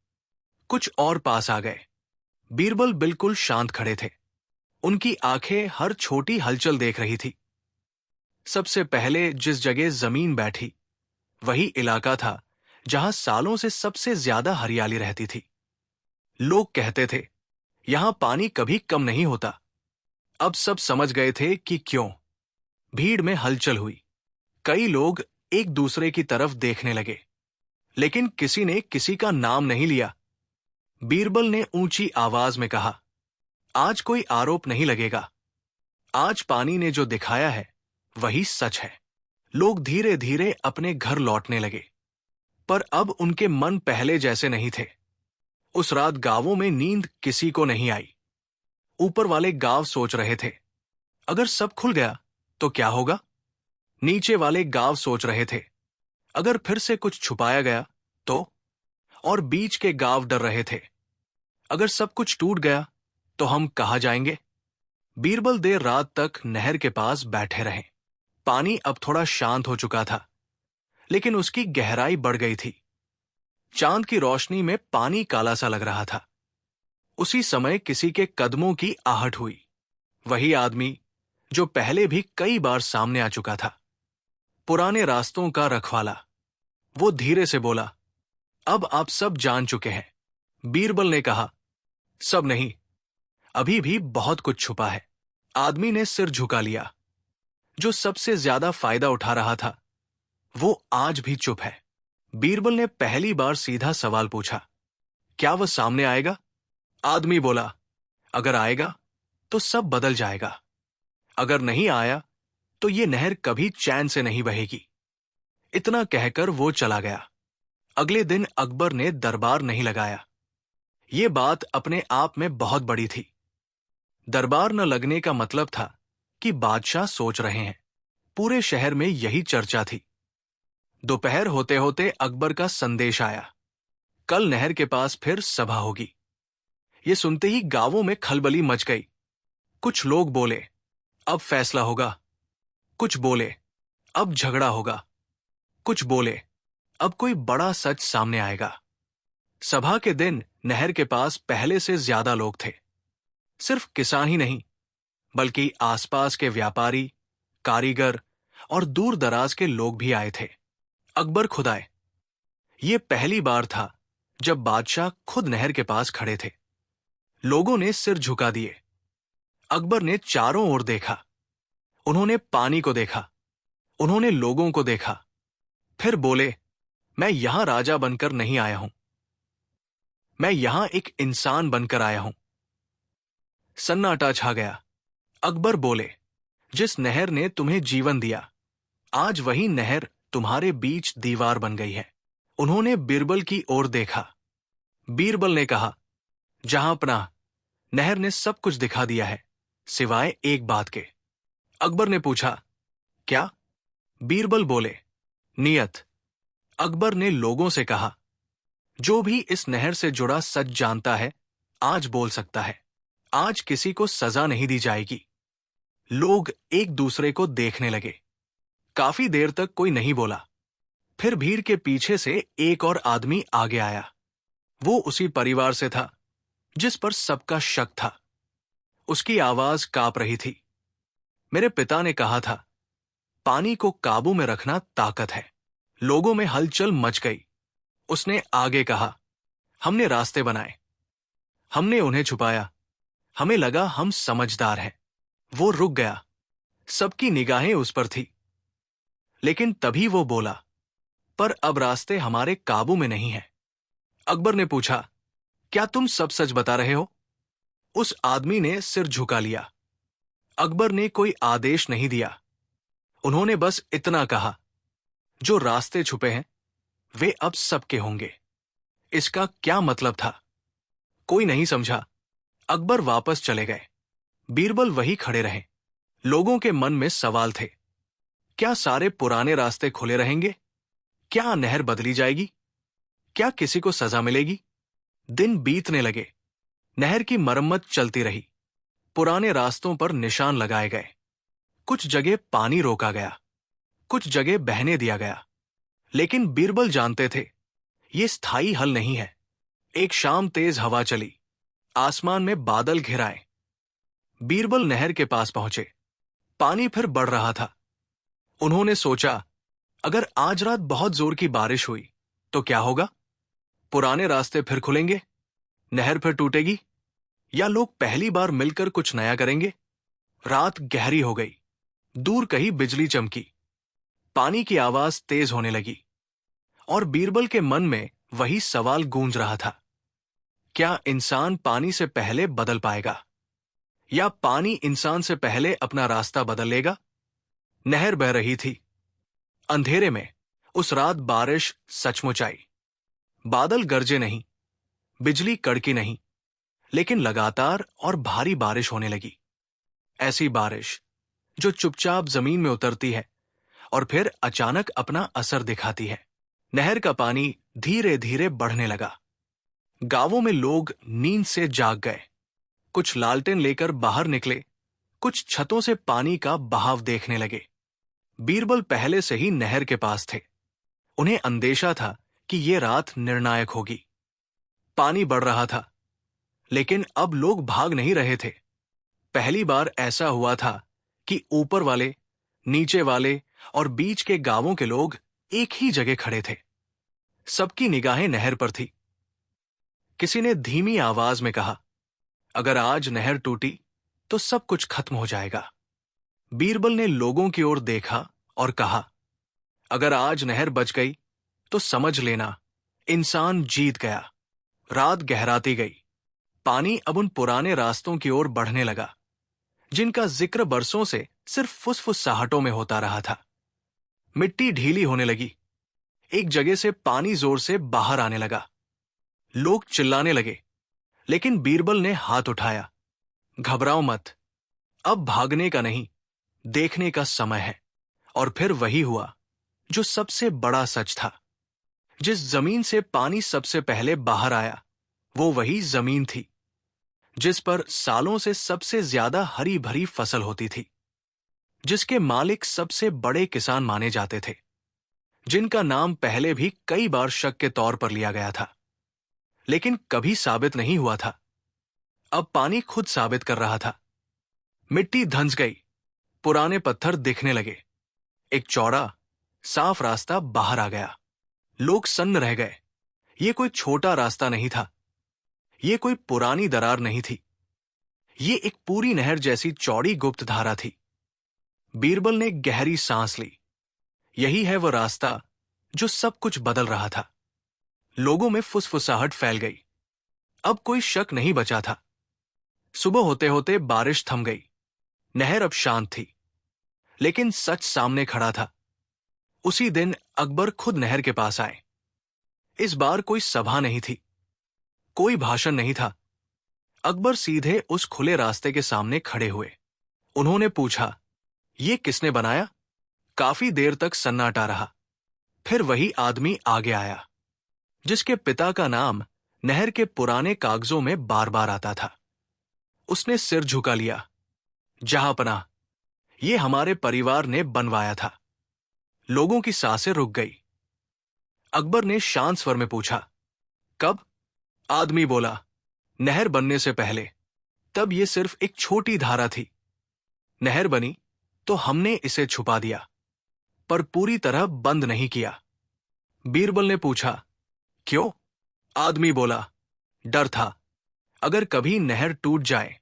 कुछ और पास आ गए। बीरबल बिल्कुल शांत खड़े थे। उनकी आंखें हर छोटी हलचल देख रही थी। सबसे पहले जिस जगह जमीन बैठी, वही इलाका था जहां सालों से सबसे ज्यादा हरियाली रहती थी। लोग कहते थे, यहां पानी कभी कम नहीं होता। अब सब समझ गए थे कि क्यों। भीड़ में हलचल हुई। कई लोग एक दूसरे की तरफ देखने लगे, लेकिन किसी ने किसी का नाम नहीं लिया। बीरबल ने ऊंची आवाज में कहा, आज कोई आरोप नहीं लगेगा। आज पानी ने जो दिखाया है वही सच है। लोग धीरे धीरे अपने घर लौटने लगे, पर अब उनके मन पहले जैसे नहीं थे। उस रात गांवों में नींद किसी को नहीं आई। ऊपर वाले गांव सोच रहे थे, अगर सब खुल गया तो क्या होगा। नीचे वाले गांव सोच रहे थे, अगर फिर से कुछ छुपाया गया तो। और बीच के गांव डर रहे थे, अगर सब कुछ टूट गया तो हम कहाँ जाएंगे। बीरबल देर रात तक नहर के पास बैठे रहे। पानी अब थोड़ा शांत हो चुका था, लेकिन उसकी गहराई बढ़ गई थी। चांद की रोशनी में पानी काला सा लग रहा था। उसी समय किसी के कदमों की आहट हुई। वही आदमी जो पहले भी कई बार सामने आ चुका था, पुराने रास्तों का रखवाला। वो धीरे से बोला, अब आप सब जान चुके हैं। बीरबल ने कहा, सब नहीं, अभी भी बहुत कुछ छुपा है। आदमी ने सिर झुका लिया। जो सबसे ज्यादा फायदा उठा रहा था वो आज भी चुप है। बीरबल ने पहली बार सीधा सवाल पूछा, क्या वह सामने आएगा। आदमी बोला, अगर आएगा तो सब बदल जाएगा। अगर नहीं आया तो ये नहर कभी चैन से नहीं बहेगी। इतना कहकर वो चला गया। अगले दिन अकबर ने दरबार नहीं लगाया। ये बात अपने आप में बहुत बड़ी थी। दरबार न लगने का मतलब था कि बादशाह सोच रहे हैं। पूरे शहर में यही चर्चा थी। दोपहर होते होते अकबर का संदेश आया, कल नहर के पास फिर सभा होगी। ये सुनते ही गांवों में खलबली मच गई। कुछ लोग बोले, अब फैसला होगा। कुछ बोले, अब झगड़ा होगा। कुछ बोले, अब कोई बड़ा सच सामने आएगा। सभा के दिन नहर के पास पहले से ज्यादा लोग थे। सिर्फ किसान ही नहीं, बल्कि आसपास के व्यापारी, कारीगर और दूर दराज के लोग भी आए थे। अकबर खुद आए। ये पहली बार था जब बादशाह खुद नहर के पास खड़े थे। लोगों ने सिर झुका दिए। अकबर ने चारों ओर देखा। उन्होंने पानी को देखा, उन्होंने लोगों को देखा। फिर बोले, मैं यहां राजा बनकर नहीं आया हूं, मैं यहां एक इंसान बनकर आया हूं। सन्नाटा छा गया। अकबर बोले, जिस नहर ने तुम्हें जीवन दिया, आज वही नहर तुम्हारे बीच दीवार बन गई है। उन्होंने बीरबल की ओर देखा। बीरबल ने कहा, जहां पनाह, नहर ने सब कुछ दिखा दिया है, सिवाय एक बात के। अकबर ने पूछा, क्या। बीरबल बोले, नियत। अकबर ने लोगों से कहा, जो भी इस नहर से जुड़ा सच जानता है आज बोल सकता है। आज किसी को सजा नहीं दी जाएगी। लोग एक दूसरे को देखने लगे। काफी देर तक कोई नहीं बोला। फिर भीड़ के पीछे से एक और आदमी आगे आया। वो उसी परिवार से था जिस पर सबका शक था। उसकी आवाज कांप रही थी। मेरे पिता ने कहा था, पानी को काबू में रखना ताकत है। लोगों में हलचल मच गई। उसने आगे कहा, हमने रास्ते बनाए, हमने उन्हें छुपाया, हमें लगा हम समझदार हैं। वो रुक गया। सबकी निगाहें उस पर थी। लेकिन तभी वो बोला, पर अब रास्ते हमारे काबू में नहीं है। अकबर ने पूछा, क्या तुम सब सच बता रहे हो। उस आदमी ने सिर झुका लिया। अकबर ने कोई आदेश नहीं दिया। उन्होंने बस इतना कहा, जो रास्ते छुपे हैं वे अब सबके होंगे। इसका क्या मतलब था, कोई नहीं समझा। अकबर वापस चले गए। बीरबल वही खड़े रहे। लोगों के मन में सवाल थे, क्या सारे पुराने रास्ते खुले रहेंगे। क्या नहर बदली जाएगी। क्या किसी को सजा मिलेगी। दिन बीतने लगे। नहर की मरम्मत चलती रही। पुराने रास्तों पर निशान लगाए गए। कुछ जगह पानी रोका गया, कुछ जगह बहने दिया गया। लेकिन बीरबल जानते थे, ये स्थायी हल नहीं है। एक शाम तेज हवा चली। आसमान में बादल घिर आए। बीरबल नहर के पास पहुंचे। पानी फिर बढ़ रहा था। उन्होंने सोचा, अगर आज रात बहुत जोर की बारिश हुई तो क्या होगा। पुराने रास्ते फिर खुलेंगे, नहर फिर टूटेगी, या लोग पहली बार मिलकर कुछ नया करेंगे। रात गहरी हो गई। दूर कहीं बिजली चमकी। पानी की आवाज तेज होने लगी। और बीरबल के मन में वही सवाल गूंज रहा था, क्या इंसान पानी से पहले बदल पाएगा। या पानी इंसान से पहले अपना रास्ता बदल लेगा? नहर बह रही थी। अंधेरे में उस रात बारिश सचमुच आई। बादल गरजे नहीं, बिजली कड़की नहीं, लेकिन लगातार और भारी बारिश होने लगी। ऐसी बारिश जो चुपचाप जमीन में उतरती है और फिर अचानक अपना असर दिखाती है। नहर का पानी धीरे धीरे बढ़ने लगा। गांवों में लोग नींद से जाग गए। कुछ लालटेन लेकर बाहर निकले, कुछ छतों से पानी का बहाव देखने लगे। बीरबल पहले से ही नहर के पास थे। उन्हें अंदेशा था कि ये रात निर्णायक होगी। पानी बढ़ रहा था, लेकिन अब लोग भाग नहीं रहे थे। पहली बार ऐसा हुआ था कि ऊपर वाले, नीचे वाले और बीच के गांवों के लोग एक ही जगह खड़े थे। सबकी निगाहें नहर पर थी। किसी ने धीमी आवाज में कहा, अगर आज नहर टूटी तो सब कुछ खत्म हो जाएगा। बीरबल ने लोगों की ओर देखा और कहा, अगर आज नहर बच गई तो समझ लेना इंसान जीत गया। रात गहराती गई। पानी अब उन पुराने रास्तों की ओर बढ़ने लगा जिनका जिक्र बरसों से सिर्फ फुसफुसाहटों में होता रहा था। मिट्टी ढीली होने लगी। एक जगह से पानी जोर से बाहर आने लगा। लोग चिल्लाने लगे, लेकिन बीरबल ने हाथ उठाया, घबराओ मत, अब भागने का नहीं, देखने का समय है। और फिर वही हुआ जो सबसे बड़ा सच था। जिस जमीन से पानी सबसे पहले बाहर आया, वो वही जमीन थी जिस पर सालों से सबसे ज्यादा हरी भरी फसल होती थी, जिसके मालिक सबसे बड़े किसान माने जाते थे, जिनका नाम पहले भी कई बार शक के तौर पर लिया गया था, लेकिन कभी साबित नहीं हुआ था। अब पानी खुद साबित कर रहा था। मिट्टी धंस गई, पुराने पत्थर दिखने लगे। एक चौड़ा, साफ रास्ता बाहर आ गया। लोग सन्न रह गए। ये कोई छोटा रास्ता नहीं था। ये कोई पुरानी दरार नहीं थी। ये एक पूरी नहर जैसी चौड़ी गुप्त धारा थी। बीरबल ने गहरी सांस ली। यही है वो रास्ता जो सब कुछ बदल रहा था। लोगों में फुसफुसाहट फैल गई। अब कोई शक नहीं बचा था। सुबह होते होते बारिश थम गई। नहर अब शांत थी, लेकिन सच सामने खड़ा था। उसी दिन अकबर खुद नहर के पास आए। इस बार कोई सभा नहीं थी, कोई भाषण नहीं था। अकबर सीधे उस खुले रास्ते के सामने खड़े हुए। उन्होंने पूछा, ये किसने बनाया? काफी देर तक सन्नाटा रहा। फिर वही आदमी आगे आया जिसके पिता का नाम नहर के पुराने कागजों में बार बार आता था। उसने सिर झुका लिया। जहांपनाह, ये हमारे परिवार ने बनवाया था। लोगों की सांसें रुक गई। अकबर ने शांत स्वर में पूछा, कब? आदमी बोला, नहर बनने से पहले। तब ये सिर्फ एक छोटी धारा थी। नहर बनी तो हमने इसे छुपा दिया, पर पूरी तरह बंद नहीं किया। बीरबल ने पूछा, क्यों? आदमी बोला, डर था, अगर कभी नहर टूट जाए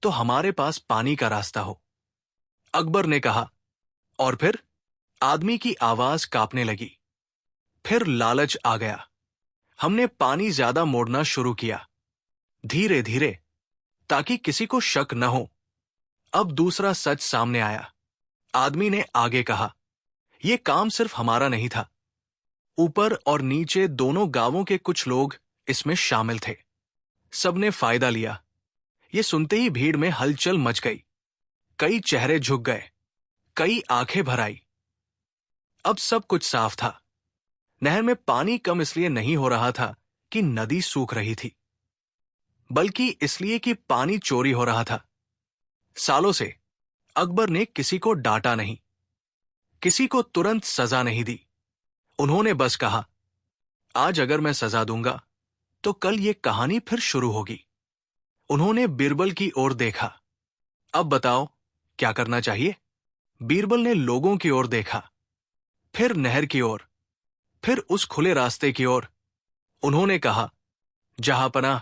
तो हमारे पास पानी का रास्ता हो। अकबर ने कहा, और फिर? आदमी की आवाज कांपने लगी। फिर लालच आ गया। हमने पानी ज्यादा मोड़ना शुरू किया, धीरे धीरे, ताकि किसी को शक न हो। अब दूसरा सच सामने आया। आदमी ने आगे कहा, यह काम सिर्फ हमारा नहीं था। ऊपर और नीचे दोनों गांवों के कुछ लोग इसमें शामिल थे। सबने फायदा लिया। ये सुनते ही भीड़ में हलचल मच गई। कई चेहरे झुक गए, कई आंखें भर आई। अब सब कुछ साफ था। नहर में पानी कम इसलिए नहीं हो रहा था कि नदी सूख रही थी, बल्कि इसलिए कि पानी चोरी हो रहा था। सालों से अकबर ने किसी को डांटा नहीं, किसी को तुरंत सजा नहीं दी। उन्होंने बस कहा, आज अगर मैं सजा दूंगा तो कल ये कहानी फिर शुरू होगी। उन्होंने बीरबल की ओर देखा। अब बताओ, क्या करना चाहिए? बीरबल ने लोगों की ओर देखा, फिर नहर की ओर, फिर उस खुले रास्ते की ओर। उन्होंने कहा, जहांपनाह,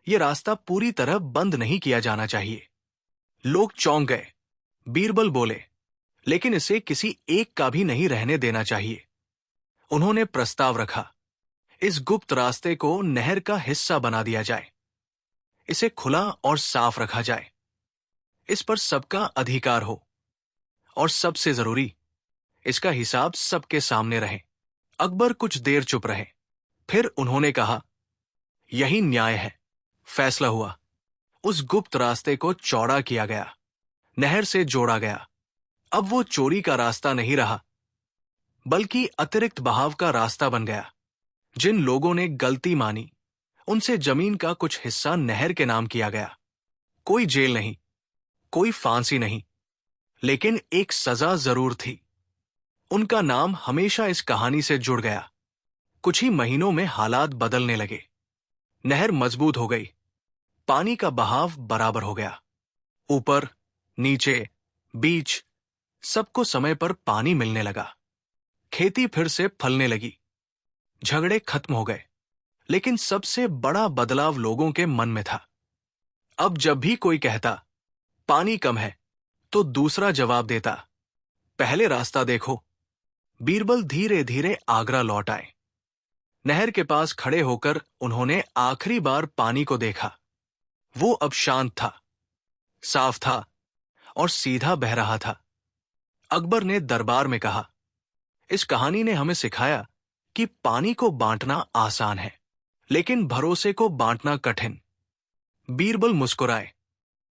यह रास्ता पूरी तरह बंद नहीं किया जाना चाहिए। लोग चौंक गए। बीरबल बोले, लेकिन इसे किसी एक का भी नहीं रहने देना चाहिए। उन्होंने प्रस्ताव रखा, इस गुप्त रास्ते को नहर का हिस्सा बना दिया जाए। इसे खुला और साफ रखा जाए। इस पर सबका अधिकार हो, और सबसे जरूरी, इसका हिसाब सबके सामने रहे। अकबर कुछ देर चुप रहे। फिर उन्होंने कहा, यही न्याय है। फैसला हुआ। उस गुप्त रास्ते को चौड़ा किया गया, नहर से जोड़ा गया। अब वो चोरी का रास्ता नहीं रहा, बल्कि अतिरिक्त बहाव का रास्ता बन गया। जिन लोगों ने गलती मानी, उनसे जमीन का कुछ हिस्सा नहर के नाम किया गया। कोई जेल नहीं, कोई फांसी नहीं, लेकिन एक सजा जरूर थी। उनका नाम हमेशा इस कहानी से जुड़ गया। कुछ ही महीनों में हालात बदलने लगे। नहर मजबूत हो गई, पानी का बहाव बराबर हो गया। ऊपर, नीचे, बीच, सबको समय पर पानी मिलने लगा। खेती फिर से फलने लगी। झगड़े खत्म हो गए। लेकिन सबसे बड़ा बदलाव लोगों के मन में था। अब जब भी कोई कहता, पानी कम है, तो दूसरा जवाब देता, पहले रास्ता देखो। बीरबल धीरे धीरे आगरा लौट आए। नहर के पास खड़े होकर उन्होंने आखिरी बार पानी को देखा। वो अब शांत था, साफ था, और सीधा बह रहा था। अकबर ने दरबार में कहा, इस कहानी ने हमें सिखाया कि पानी को बांटना आसान है, लेकिन भरोसे को बांटना कठिन। बीरबल मुस्कुराए